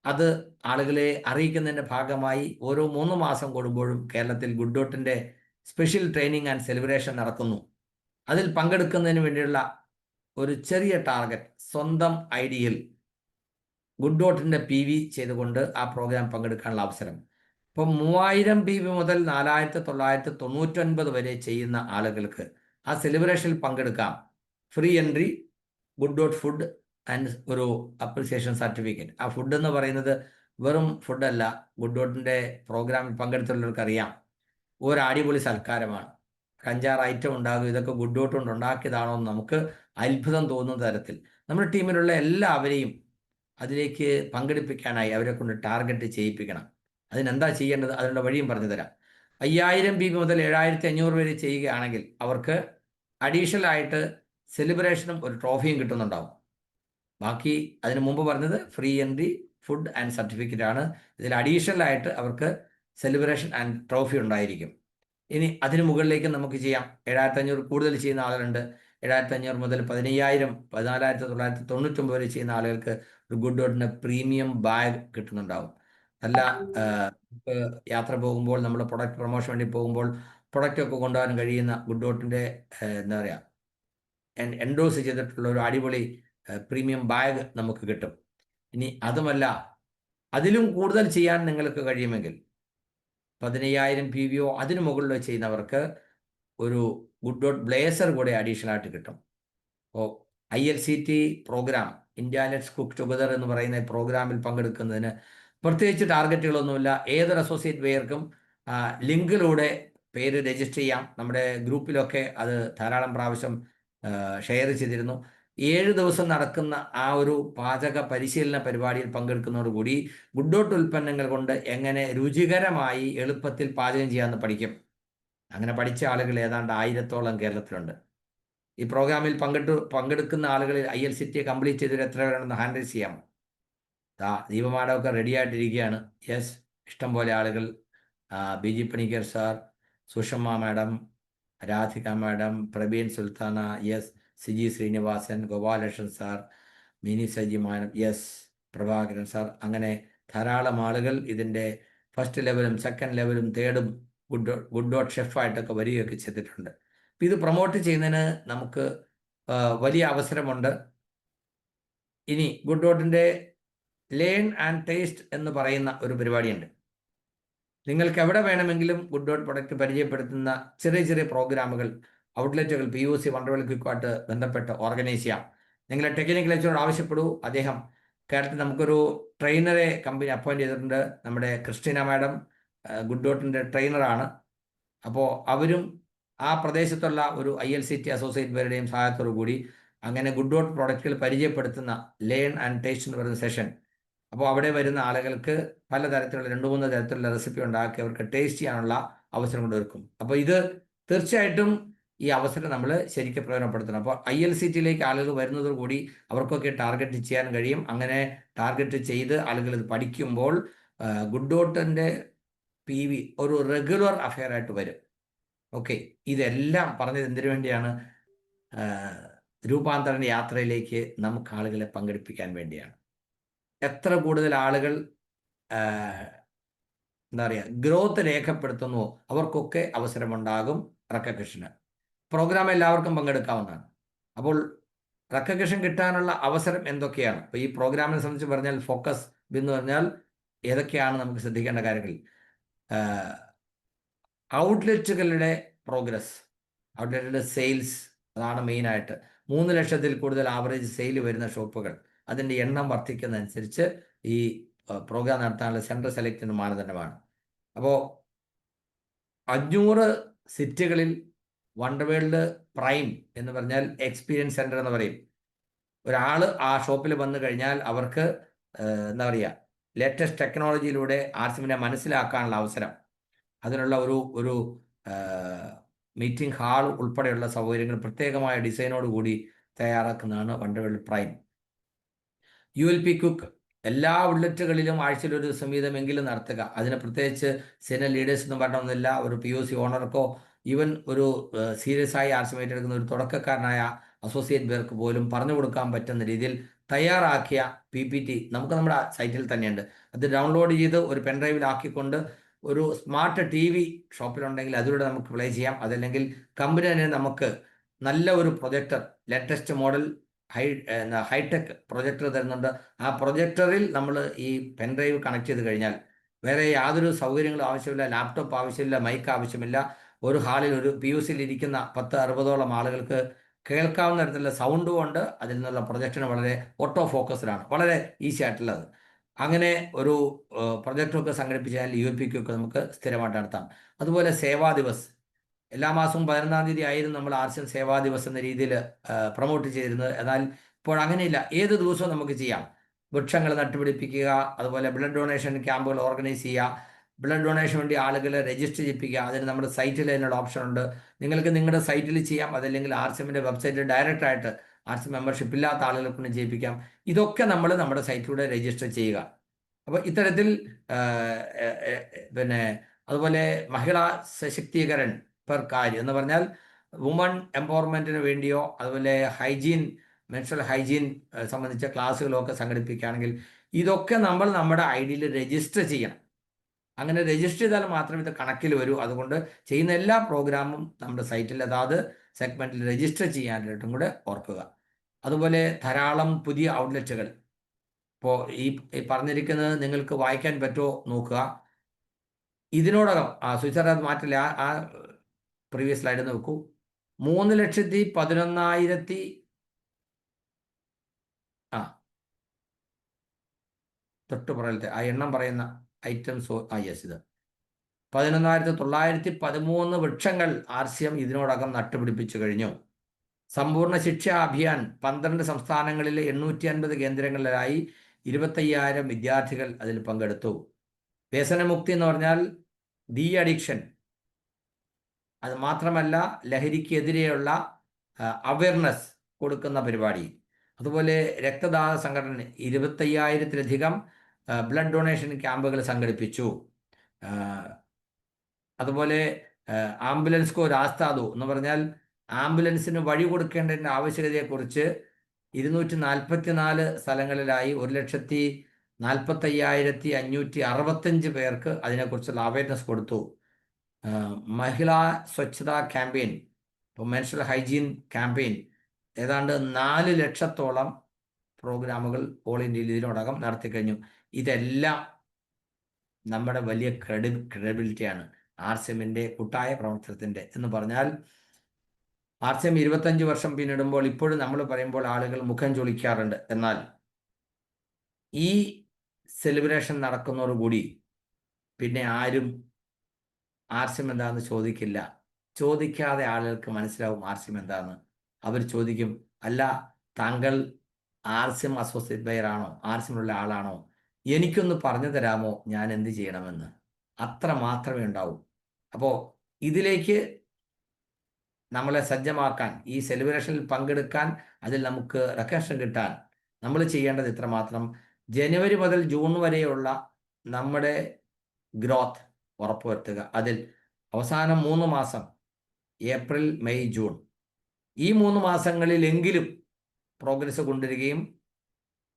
അത് ആളുകളെ അറിയിക്കുന്നതിൻ്റെ ഭാഗമായി ഓരോ 3 മാസം കൂടുമ്പോഴും കേരളത്തിൽ ഗുഡ് ഡോട്ടിൻ്റെ സ്പെഷ്യൽ ട്രെയിനിങ് ആൻഡ് സെലിബ്രേഷൻ നടക്കുന്നു. അതിൽ പങ്കെടുക്കുന്നതിന് വേണ്ടിയുള്ള ഒരു ചെറിയ ടാർഗറ്റ്, സ്വന്തം ഐഡിയിൽ ഗുഡ് ഡോട്ടിൻ്റെ PV ചെയ്തുകൊണ്ട് ആ പ്രോഗ്രാം പങ്കെടുക്കാനുള്ള അവസരം. ഇപ്പം 3000 PV മുതൽ 4999 വരെ ചെയ്യുന്ന ആളുകൾക്ക് ആ സെലിബ്രേഷനിൽ പങ്കെടുക്കാം. Free entry, good dot food and ഒരു അപ്രിസിയേഷൻ സർട്ടിഫിക്കറ്റ്. ആ ഫുഡ് എന്ന് പറയുന്നത് വെറും ഫുഡല്ല. ഗുഡ് ഡോട്ടിൻ്റെ പ്രോഗ്രാമിൽ പങ്കെടുത്തുള്ളവർക്ക് അറിയാം, ഒരു അടിപൊളി സൽക്കാരമാണ്. 5-6 ഐറ്റം ഉണ്ടാകും. ഇതൊക്കെ ഗുഡ് ഡോട്ട് കൊണ്ട് ഉണ്ടാക്കിയതാണോ എന്ന് നമുക്ക് അത്ഭുതം തോന്നുന്ന തരത്തിൽ നമ്മുടെ ടീമിലുള്ള എല്ലാവരെയും അതിലേക്ക് പങ്കെടുപ്പിക്കാനായി അവരെ കൊണ്ട് ടാർഗറ്റ് ചെയ്യിപ്പിക്കണം. അതിനെന്താ ചെയ്യേണ്ടത്? അതിനുള്ള വഴിയും പറഞ്ഞു തരാം. 5000 PV മുതൽ 7500 വരെ ചെയ്യുകയാണെങ്കിൽ അവർക്ക് അഡീഷണൽ ആയിട്ട് സെലിബ്രേഷനും ഒരു ട്രോഫിയും കിട്ടുന്നുണ്ടാവും. ബാക്കി അതിന് മുമ്പ് പറഞ്ഞത് free entry, food and certificate ആണ്. ഇതിൽ അഡീഷണൽ ആയിട്ട് അവർക്ക് സെലിബ്രേഷൻ ആൻഡ് ട്രോഫി ഉണ്ടായിരിക്കും. ഇനി അതിന് മുകളിലേക്ക് നമുക്ക് ചെയ്യാം. 7500 കൂടുതൽ ചെയ്യുന്ന ആളുകളുണ്ട്. 7500 മുതൽ 15000, 14999 വരെ ചെയ്യുന്ന ആളുകൾക്ക് ഒരു ഗുഡ് ഡോട്ടിൻ്റെ പ്രീമിയം ബാഗ് കിട്ടുന്നുണ്ടാവും. നല്ല യാത്ര പോകുമ്പോൾ, നമ്മൾ പ്രൊഡക്റ്റ് പ്രൊമോഷൻ വേണ്ടി പോകുമ്പോൾ പ്രൊഡക്റ്റൊക്കെ കൊണ്ടുപോകാൻ കഴിയുന്ന ഗുഡ് ഡോട്ടിൻ്റെ എന്താ പറയുക, എൻഡോസ് ചെയ്തിട്ടുള്ള ഒരു അടിപൊളി പ്രീമിയം ബാഗ് നമുക്ക് കിട്ടും. ഇനി അതുമല്ല, അതിലും കൂടുതൽ ചെയ്യാൻ നിങ്ങൾക്ക് കഴിയുമെങ്കിൽ 15000 PVO അതിന് മുകളിൽ ചെയ്യുന്നവർക്ക് ഒരു ഗുഡ് ഡോട്ട് ബ്ലേസർ കൂടെ അഡീഷണൽ ആയിട്ട് കിട്ടും. അപ്പോൾ ILCT programme, India let's cook together എന്ന് പറയുന്ന പ്രോഗ്രാമിൽ പങ്കെടുക്കുന്നതിന് പ്രത്യേകിച്ച് ടാർഗറ്റുകളൊന്നുമില്ല. ഏതൊരു അസോസിയേറ്റ് വെയർക്കും ലിങ്കിലൂടെ പേര് രജിസ്റ്റർ ചെയ്യാം. നമ്മുടെ ഗ്രൂപ്പിലൊക്കെ അത് ധാരാളം പ്രാവശ്യം ഷെയർ ചെയ്തിരുന്നു. 7 ദിവസം നടക്കുന്ന ആ ഒരു പാചക പരിശീലന പരിപാടിയിൽ പങ്കെടുക്കുന്നതോടുകൂടി ഗുഡ് ഡോട്ട് ഉൽപ്പന്നങ്ങൾ കൊണ്ട് എങ്ങനെ രുചികരമായി എളുപ്പത്തിൽ പാചകം ചെയ്യാമെന്ന് പഠിക്കും. അങ്ങനെ പഠിച്ച ആളുകൾ ഏതാണ്ട് 1000-ഓളം കേരളത്തിലുണ്ട്. ഈ പ്രോഗ്രാമിൽ പങ്കെടുക്കുന്ന ആളുകളിൽ ILCT കംപ്ലീറ്റ് ചെയ്തവർ എത്ര പേരാണെന്ന് ഹാൻഡ് റൈസ് ചെയ്യാം. ദീപമാടമൊക്കെ റെഡി ആയിട്ടിരിക്കുകയാണ്. യെസ്, ഇഷ്ടംപോലെ ആളുകൾ. BG Panicker sir, Sushama madam, Radhika madam, Praveen Sultana, yes, Siji Srinivasan, Gopalakrishnan sir, Mini Saji മാനം, യെസ്, പ്രഭാകരൻ സാർ. അങ്ങനെ ധാരാളം ആളുകൾ ഇതിൻ്റെ ഫസ്റ്റ് ലെവലും സെക്കൻഡ് ലെവലും തേർഡും ഗുഡ് ഡോട്ട് ഷെഫായിട്ടൊക്കെ വരികയൊക്കെ ചെയ്തിട്ടുണ്ട്. അപ്പം ഇത് പ്രൊമോട്ട് ചെയ്യുന്നതിന് നമുക്ക് വലിയ അവസരമുണ്ട്. ഇനി ഗുഡ് ഡോട്ടിൻ്റെ ലേൺ ആൻഡ് ടേസ്റ്റ് എന്ന് പറയുന്ന ഒരു പരിപാടിയുണ്ട്. നിങ്ങൾക്ക് എവിടെ വേണമെങ്കിലും ഗുഡ് ഡോട്ട് പ്രൊഡക്റ്റ് പരിചയപ്പെടുത്തുന്ന ചെറിയ ചെറിയ പ്രോഗ്രാമുകൾ, ഔട്ട്ലെറ്റുകൾ POC വണ്ടർവേൾ ക്വിക്കുമായിട്ട് ബന്ധപ്പെട്ട് ഓർഗനൈസ് ചെയ്യാം. നിങ്ങളെ ടെക്നിക്കൽ എച്ചോട് ആവശ്യപ്പെടൂ. അദ്ദേഹം കേരളത്തിൽ നമുക്കൊരു ട്രെയിനറെ കമ്പനി അപ്പോയിൻറ്റ് ചെയ്തിട്ടുണ്ട്. നമ്മുടെ ക്രിസ്റ്റീന മാഡം ഗുഡ് ഡോട്ടിൻ്റെ ട്രെയിനറാണ്. അപ്പോൾ അവരും ആ പ്രദേശത്തുള്ള ഒരു ILCT അസോസിയേറ്റ് പേരുടെയും സഹായത്തോടു കൂടി അങ്ങനെ ഗുഡ് ഡോട്ട് പ്രോഡക്റ്റുകൾ പരിചയപ്പെടുത്തുന്ന ലേൺ ആൻഡ് ടേസ്റ്റ് എന്ന് പറയുന്ന സെഷൻ. അപ്പോൾ അവിടെ വരുന്ന ആളുകൾക്ക് പലതരത്തിലുള്ള 2-3 തരത്തിലുള്ള റെസിപ്പി ഉണ്ടാക്കി അവർക്ക് ടേസ്റ്റ് ചെയ്യാനുള്ള അവസരം കൊണ്ടുവരും. അപ്പോൾ ഇത് തീർച്ചയായിട്ടും ഈ അവസരം നമ്മൾ ശരിക്കും പ്രയോജനപ്പെടുത്തണം. അപ്പോൾ ILCTയിലേക്ക് ആളുകൾ വരുന്നതോടുകൂടി അവർക്കൊക്കെ ടാർഗറ്റ് ചെയ്യാൻ കഴിയും. അങ്ങനെ ടാർഗറ്റ് ചെയ്ത് ആളുകൾ ഇത് പഠിക്കുമ്പോൾ ഗുഡ് ഡോട്ടിൻ്റെ PV ഒരു റെഗുലർ അഫെയർ ആയിട്ട് വരും. ഓക്കെ, ഇതെല്ലാം പറഞ്ഞത് എന്തിനു വേണ്ടിയാണ്? രൂപാന്തരണ യാത്രയിലേക്ക് നമുക്ക് ആളുകളെ പങ്കെടുപ്പിക്കാൻ വേണ്ടിയാണ്. എത്ര കൂടുതൽ ആളുകൾ എന്താ പറയുക, ഗ്രോത്ത് രേഖപ്പെടുത്തുന്നുവോ അവർക്കൊക്കെ അവസരമുണ്ടാകും റെക്കഗ്നിഷന്. പ്രോഗ്രാം എല്ലാവർക്കും പങ്കെടുക്കാവുന്നതാണ്. അപ്പോൾ റെക്കഗ്നിഷൻ കിട്ടാനുള്ള അവസരം എന്തൊക്കെയാണ്? അപ്പോൾ ഈ പ്രോഗ്രാമിനെ സംബന്ധിച്ച് പറഞ്ഞാൽ ഫോക്കസ് എന്ന് പറഞ്ഞാൽ ഏതൊക്കെയാണ് നമുക്ക് ശ്രദ്ധിക്കേണ്ട കാര്യങ്ങൾ? ഔട്ട്ലെറ്റുകളുടെ പ്രോഗ്രസ്, ഔട്ട്ലെറ്റിൻ്റെ സെയിൽസ്, അതാണ് മെയിനായിട്ട്. 3 ലക്ഷത്തിൽ കൂടുതൽ ആവറേജ് സെയിൽ വരുന്ന ഷോപ്പുകൾ, അതിൻ്റെ എണ്ണം വർദ്ധിക്കുന്നതനുസരിച്ച് ഈ പ്രോഗ്രാം നടത്താനുള്ള സെൻട്രൽ സെലക്ട് ചെയ്യുന്ന മാനദണ്ഡമാണ്. അപ്പോൾ 500 സിറ്റികളിൽ വണ്ടർവേൾഡ് പ്രൈം എന്ന് പറഞ്ഞാൽ എക്സ്പീരിയൻസ് സെൻറ്റർ എന്ന് പറയും. ഒരാൾ ആ ഷോപ്പിൽ വന്നു കഴിഞ്ഞാൽ അവർക്ക് എന്താ പറയുക, ലേറ്റസ്റ്റ് ടെക്നോളജിയിലൂടെ ആർസിമിനെ മനസ്സിലാക്കാനുള്ള അവസരം, അതിനുള്ള ഒരു മീറ്റിംഗ് ഹാൾ ഉൾപ്പെടെയുള്ള സൗകര്യങ്ങൾ പ്രത്യേകമായ ഡിസൈനോട് കൂടി തയ്യാറാക്കുന്നതാണ് വണ്ടർവേൾഡ് പ്രൈം. ULP കുക്ക് എല്ലാ ഔട്ട്ലെറ്റുകളിലും ആഴ്ചയിൽ ഒരു ദിവസം വീതമെങ്കിലും നടത്തുക. അതിന് പ്രത്യേകിച്ച് സീനിയർ ലീഡേഴ്സ് എന്ന് പറഞ്ഞൊന്നുമില്ല. ഒരു POC ഓണർക്കോ ഈവൻ ഒരു സീരിയസ് ആയി ആർസിമേറ്റ് എടുക്കുന്ന ഒരു തുടക്കക്കാരനായ അസോസിയേറ്റ് പേർക്ക് പോലും പറഞ്ഞു കൊടുക്കാൻ പറ്റുന്ന രീതിയിൽ തയ്യാറാക്കിയ PPT നമുക്ക് നമ്മുടെ സൈറ്റിൽ തന്നെയുണ്ട്. അത് ഡൗൺലോഡ് ചെയ്ത് ഒരു പെൻഡ്രൈവിലാക്കിക്കൊണ്ട് ഒരു സ്മാർട്ട് TV ഷോപ്പിലുണ്ടെങ്കിൽ അതിലൂടെ നമുക്ക് പ്ലേ ചെയ്യാം. അതല്ലെങ്കിൽ കമ്പനി തന്നെ നമുക്ക് നല്ല ഒരു projector, latest model hi-tech projector തരുന്നുണ്ട്. ആ പ്രൊജക്ടറിൽ നമ്മൾ ഈ പെൻഡ്രൈവ് കണക്ട് ചെയ്ത് കഴിഞ്ഞാൽ വേറെ യാതൊരു സൗകര്യങ്ങളും ആവശ്യമില്ല, ലാപ്ടോപ്പ് ആവശ്യമില്ല, മൈക്ക് ആവശ്യമില്ല. ഒരു ഹാളിൽ ഒരു PUCയിൽ ഇരിക്കുന്ന 10-60ഓളം ആളുകൾക്ക് കേൾക്കാവുന്ന തരത്തിലുള്ള സൗണ്ടും ഉണ്ട്. അതിൽ നിന്നുള്ള പ്രൊജക്ഷൻ വളരെ ഓട്ടോ ഫോക്കസ്ഡാണ്, വളരെ ഈസി ആയിട്ടുള്ളത്. അങ്ങനെ ഒരു പ്രൊജക്ടറൊക്കെ സംഘടിപ്പിച്ചാൽ ULPക്കൊക്കെ നമുക്ക് സ്ഥിരമായിട്ട് നടത്താം. അതുപോലെ സേവാ ദിവസ്, എല്ലാ മാസവും 11-ാം തീയതി ആയിരുന്നു നമ്മൾ ആർസിയം സേവാ ദിവസം എന്ന രീതിയിൽ പ്രൊമോട്ട് ചെയ്തിരുന്നത്. എന്നാൽ ഇപ്പോൾ അങ്ങനെയില്ല, ഏത് ദിവസവും നമുക്ക് ചെയ്യാം. വൃക്ഷങ്ങൾ നട്ടുപിടിപ്പിക്കുക, അതുപോലെ ബ്ലഡ് ഡൊണേഷൻ ക്യാമ്പുകൾ ഓർഗനൈസ് ചെയ്യുക, ബ്ലഡ് ഡൊണേഷൻ വേണ്ടി ആളുകളെ രജിസ്റ്റർ ചെയ്യിപ്പിക്കുക. അതിന് നമ്മുടെ സൈറ്റിൽ അതിനുള്ള ഓപ്ഷൻ ഉണ്ട്. നിങ്ങൾക്ക് നിങ്ങളുടെ സൈറ്റിൽ ചെയ്യാം, അതല്ലെങ്കിൽ ആർസിഎമ്മിൻ്റെ വെബ്സൈറ്റിൽ ഡയറക്റ്റായിട്ട് ആർസിഎം മെമ്പർഷിപ്പ് ഇല്ലാത്ത ആളുകളെ കൊണ്ട് ചെയ്യിപ്പിക്കാം. ഇതൊക്കെ നമ്മൾ നമ്മുടെ സൈറ്റിലൂടെ രജിസ്റ്റർ ചെയ്യുക. അപ്പോൾ ഇത്തരത്തിൽ പിന്നെ അതുപോലെ മഹിളാ സശക്തീകരൺ പെർ കാര്യം എന്ന് പറഞ്ഞാൽ വുമൺ എംപവർമെൻറ്റിന് വേണ്ടിയോ അതുപോലെ ഹൈജീൻ, മെൻസ്ട്രൽ ഹൈജീൻ സംബന്ധിച്ച ക്ലാസ്സുകളൊക്കെ സംഘടിപ്പിക്കുകയാണെങ്കിൽ ഇതൊക്കെ നമ്മൾ നമ്മുടെ ID-യിൽ രജിസ്റ്റർ ചെയ്യണം. അങ്ങനെ രജിസ്റ്റർ ചെയ്താൽ മാത്രമേ ഇത് കണക്കിൽ വരൂ. അതുകൊണ്ട് ചെയ്യുന്ന എല്ലാ പ്രോഗ്രാമും നമ്മുടെ സൈറ്റിൽ അതാത് സെഗ്മെൻറ്റിൽ രജിസ്റ്റർ ചെയ്യാനായിട്ടും കൂടെ ഓർക്കുക. അതുപോലെ ധാരാളം പുതിയ ഔട്ട്ലെറ്റുകൾ ഇപ്പോൾ ഈ പറഞ്ഞിരിക്കുന്നത് നിങ്ങൾക്ക് വായിക്കാൻ പറ്റുമോ നോക്കുക. ഇതിനോടകം സ്വിറ്റ്സർലാൻഡ് മാറ്റില്ല, ആ പ്രീവിയസ് സ്ലൈഡ് നോക്കൂ. 3,11,000 തൊട്ട് പുറകിലത്തെ ആ എണ്ണം പറയുന്ന ഐറ്റംസ്, യെസ്, ഇത് 11,913 വൃക്ഷങ്ങൾ ആർസിഎം ഇതിനോടകം നട്ടുപിടിപ്പിച്ചു കഴിഞ്ഞു. സമ്പൂർണ്ണ ശിക്ഷാ അഭിയാൻ 12 സംസ്ഥാനങ്ങളിലെ 850 കേന്ദ്രങ്ങളിലായി 25,000 വിദ്യാർത്ഥികൾ അതിൽ പങ്കെടുത്തു. വ്യസനമുക്തി എന്ന് പറഞ്ഞാൽ ഡി അഡിക്ഷൻ, അത് മാത്രമല്ല ലഹരിക്കെതിരെയുള്ള അവയർനെസ് കൊടുക്കുന്ന പരിപാടി. അതുപോലെ രക്തദാന സംഘടന 25,000-ലധികം ബ്ലഡ് ഡൊണേഷൻ ക്യാമ്പുകൾ സംഘടിപ്പിച്ചു. അതുപോലെ ആംബുലൻസ് കോ രാസ്താ ദോ എന്ന് പറഞ്ഞാൽ ആംബുലൻസിന് വഴി കൊടുക്കേണ്ടതിൻ്റെ ആവശ്യകതയെക്കുറിച്ച് 244 സ്ഥലങ്ങളിലായി 1,45,565 പേർക്ക് അതിനെക്കുറിച്ചുള്ള അവയർനെസ് കൊടുത്തു. മഹിളാ സ്വച്ഛതാ ക്യാമ്പയിൻ, ഇപ്പോൾ മെൻസ്ട്രൽ ഹൈജീൻ ക്യാമ്പയിൻ, ഏതാണ്ട് 4 ലക്ഷത്തോളം പ്രോഗ്രാമുകൾ ഓൾ ഇന്ത്യയിൽ ഇതിനോടകം നടത്തിക്കഴിഞ്ഞു. ഇതെല്ലാം നമ്മുടെ വലിയ ക്രെഡിബിലിറ്റിയാണ് ആർസിഎമ്മിൻ്റെ കൂട്ടായ പ്രവർത്തനത്തിൻ്റെ. എന്ന് പറഞ്ഞാൽ ആർസിഎം 25 വർഷം പിന്നിടുമ്പോൾ ഇപ്പോഴും നമ്മൾ പറയുമ്പോൾ ആളുകൾ മുഖം ചൊളിക്കാറുണ്ട്. എന്നാൽ ഈ സെലിബ്രേഷൻ നടക്കുന്നതോടുകൂടി പിന്നെ ആരും ആർസിഎം എന്താണെന്ന് ചോദിക്കില്ല. ചോദിക്കാതെ ആളുകൾക്ക് മനസ്സിലാവും ആർസിഎം എന്താണെന്ന്. അവർ ചോദിക്കും, അല്ല താങ്കൾ ആർസിഎം അസോസിയേറ്റ് ബയറാണോ, ആർസിഎമ്മിലുള്ള ആളാണോ, എനിക്കൊന്ന് പറഞ്ഞു തരാമോ ഞാൻ എന്ത് ചെയ്യണമെന്ന്. അത്ര മാത്രമേ ഉണ്ടാവൂ. അപ്പോൾ ഇതിലേക്ക് നമ്മളെ സജ്ജമാക്കാൻ, ഈ സെലിബ്രേഷനിൽ പങ്കെടുക്കാൻ, അതിൽ നമുക്ക് റെക്കഗ്നിഷൻ കിട്ടാൻ നമ്മൾ ചെയ്യേണ്ടത് ഇത്രമാത്രം: ജനുവരി മുതൽ ജൂൺ വരെയുള്ള നമ്മുടെ ഗ്രോത്ത് ഉറപ്പുവരുത്തുക. അതിൽ അവസാനം 3 മാസം, ഏപ്രിൽ, മെയ്, ജൂൺ, ഈ 3 മാസങ്ങളിലെങ്കിലും പ്രോഗ്രസ് കൊണ്ടുവരികയും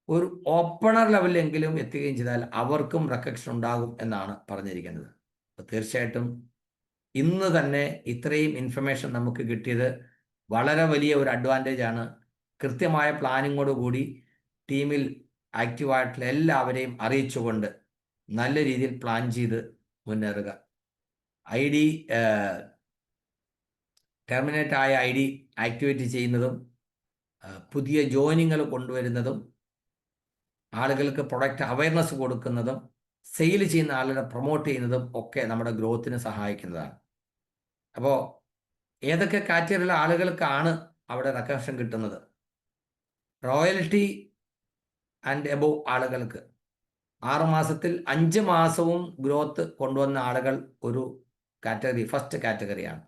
ഒരു ഓപ്പണർ ലെവലിലെങ്കിലും എത്തുകയും ചെയ്താൽ അവർക്കും റെക്കഗ്നിഷൻ ഉണ്ടാകും എന്നാണ് പറഞ്ഞിരിക്കുന്നത്. തീർച്ചയായിട്ടും ഇന്ന് തന്നെ ഇത്രയും ഇൻഫർമേഷൻ നമുക്ക് കിട്ടിയത് വളരെ വലിയ ഒരു അഡ്വാൻറ്റേജ് ആണ്. കൃത്യമായ പ്ലാനിങ്ങോടുകൂടി ടീമിൽ ആക്റ്റീവായിട്ടുള്ള എല്ലാവരെയും അറിയിച്ചുകൊണ്ട് നല്ല രീതിയിൽ പ്ലാൻ ചെയ്ത് മുന്നേറുക. ID ടെർമിനേറ്റ് ആയ ID ആക്ടിവേറ്റ് ചെയ്യുന്നതും പുതിയ ജോയിനിങ്ങൾ കൊണ്ടുവരുന്നതും ആളുകൾക്ക് പ്രൊഡക്റ്റ് അവയർനെസ് കൊടുക്കുന്നതും സെയിൽ ചെയ്യുന്ന ആളുകളെ പ്രൊമോട്ട് ചെയ്യുന്നതും ഒക്കെ നമ്മുടെ ഗ്രോത്തിന് സഹായിക്കുന്നതാണ്. അപ്പോൾ ഏതൊക്കെ കാറ്റഗറിയിലുള്ള ആളുകൾക്കാണ് അവിടെ റെക്കഗ്നിഷൻ കിട്ടുന്നത്? റോയൽറ്റി ആൻഡ് എബോവ് ആളുകൾക്ക് 6 മാസത്തിൽ 5 മാസവും ഗ്രോത്ത് കൊണ്ടുവന്ന ആളുകൾ ഒരു കാറ്റഗറി, ഫസ്റ്റ് കാറ്റഗറിയാണ്.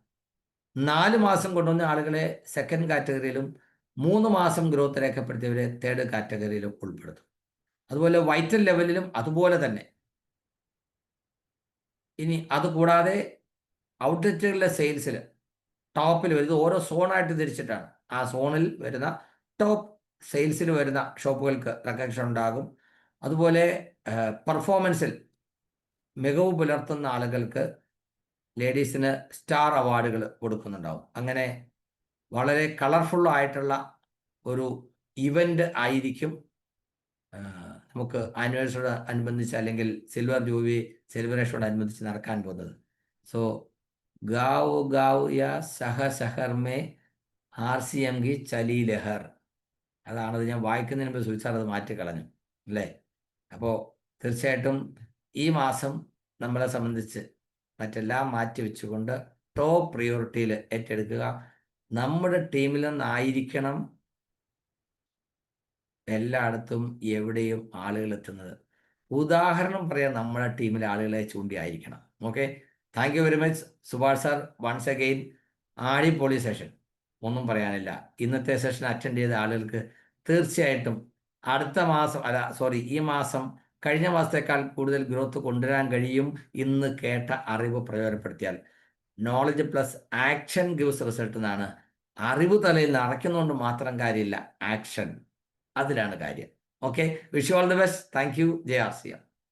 4 മാസം കൊണ്ടുവന്ന ആളുകളെ സെക്കൻഡ് കാറ്റഗറിയിലും 3 മാസം ഗ്രോത്ത് രേഖപ്പെടുത്തിയവരെ തേർഡ് കാറ്റഗറിയിലും ഉൾപ്പെടുത്തും. അതുപോലെ വൈറ്റൽ ലെവലിലും അതുപോലെ തന്നെ. ഇനി അതുകൂടാതെ ഔട്ട്ലെറ്റുകളിലെ സെയിൽസിൽ ടോപ്പിൽ വരുന്നത് ഓരോ സോണായിട്ട് തിരിച്ചിട്ടാണ്. ആ സോണിൽ വരുന്ന ടോപ്പ് സെയിൽസിൽ വരുന്ന ഷോപ്പുകൾക്ക് റെക്കഗ്നിഷൻ ഉണ്ടാകും. അതുപോലെ പെർഫോമൻസിൽ മികവ് പുലർത്തുന്ന ആളുകൾക്ക് ലേഡീസിന് സ്റ്റാർ അവാർഡുകൾ കൊടുക്കുന്നുണ്ടാവും. അങ്ങനെ വളരെ കളർഫുള്ളായിട്ടുള്ള ഒരു ഇവൻ്റ് ആയിരിക്കും നമുക്ക് ആനിവേഴ്സറിയോട് അനുബന്ധിച്ച് അല്ലെങ്കിൽ സിൽവർ ജൂബിലി സെലിബ്രേഷനോട് അനുബന്ധിച്ച് നടക്കാൻ പോകുന്നത്. സോ ഗാവ് ഗാവ് യാ സഹ സഹർ മേ RCM കി ചലി ലഹർ. അതാണത്. ഞാൻ വായിക്കുന്നതിന് മുമ്പ് സുൽസാർ അത് മാറ്റിക്കളഞ്ഞു അല്ലേ? അപ്പോൾ തീർച്ചയായിട്ടും ഈ മാസം നമ്മളെ സംബന്ധിച്ച് മറ്റെല്ലാം മാറ്റി വെച്ചുകൊണ്ട് ടോപ്പ് പ്രിയോറിറ്റിയിൽ ഏറ്റെടുക്കുക. നമ്മുടെ ടീമിൽ നിന്നായിരിക്കണം എല്ലായിടത്തും എവിടെയും ആളുകൾ എത്തുന്നത്. ഉദാഹരണം പറയാൻ നമ്മുടെ ടീമിലെ ആളുകളെ ചൂണ്ടിയായിരിക്കണം. Okay, thank you very much Subhash sir. Once again അടിപൊളി സെഷൻ, ഒന്നും പറയാനില്ല. ഇന്നത്തെ സെഷൻ അറ്റൻഡ് ചെയ്ത ആളുകൾക്ക് തീർച്ചയായിട്ടും അടുത്ത മാസം ഈ മാസം കഴിഞ്ഞ മാസത്തേക്കാൾ കൂടുതൽ ഗ്രോത്ത് കൊണ്ടുവരാൻ കഴിയും. ഇന്ന് കേട്ട അറിവ് പ്രയോജനപ്പെടുത്തിയാൽ. Knowledge plus action gives result എന്നാണ്. അറിവ് തലയിൽ നിറയ്ക്കുന്നതുകൊണ്ട് മാത്രം കാര്യമില്ല, ആക്ഷൻ അതിലാണ് കാര്യം. Okay, wish you all the best. Thank you. JRCM.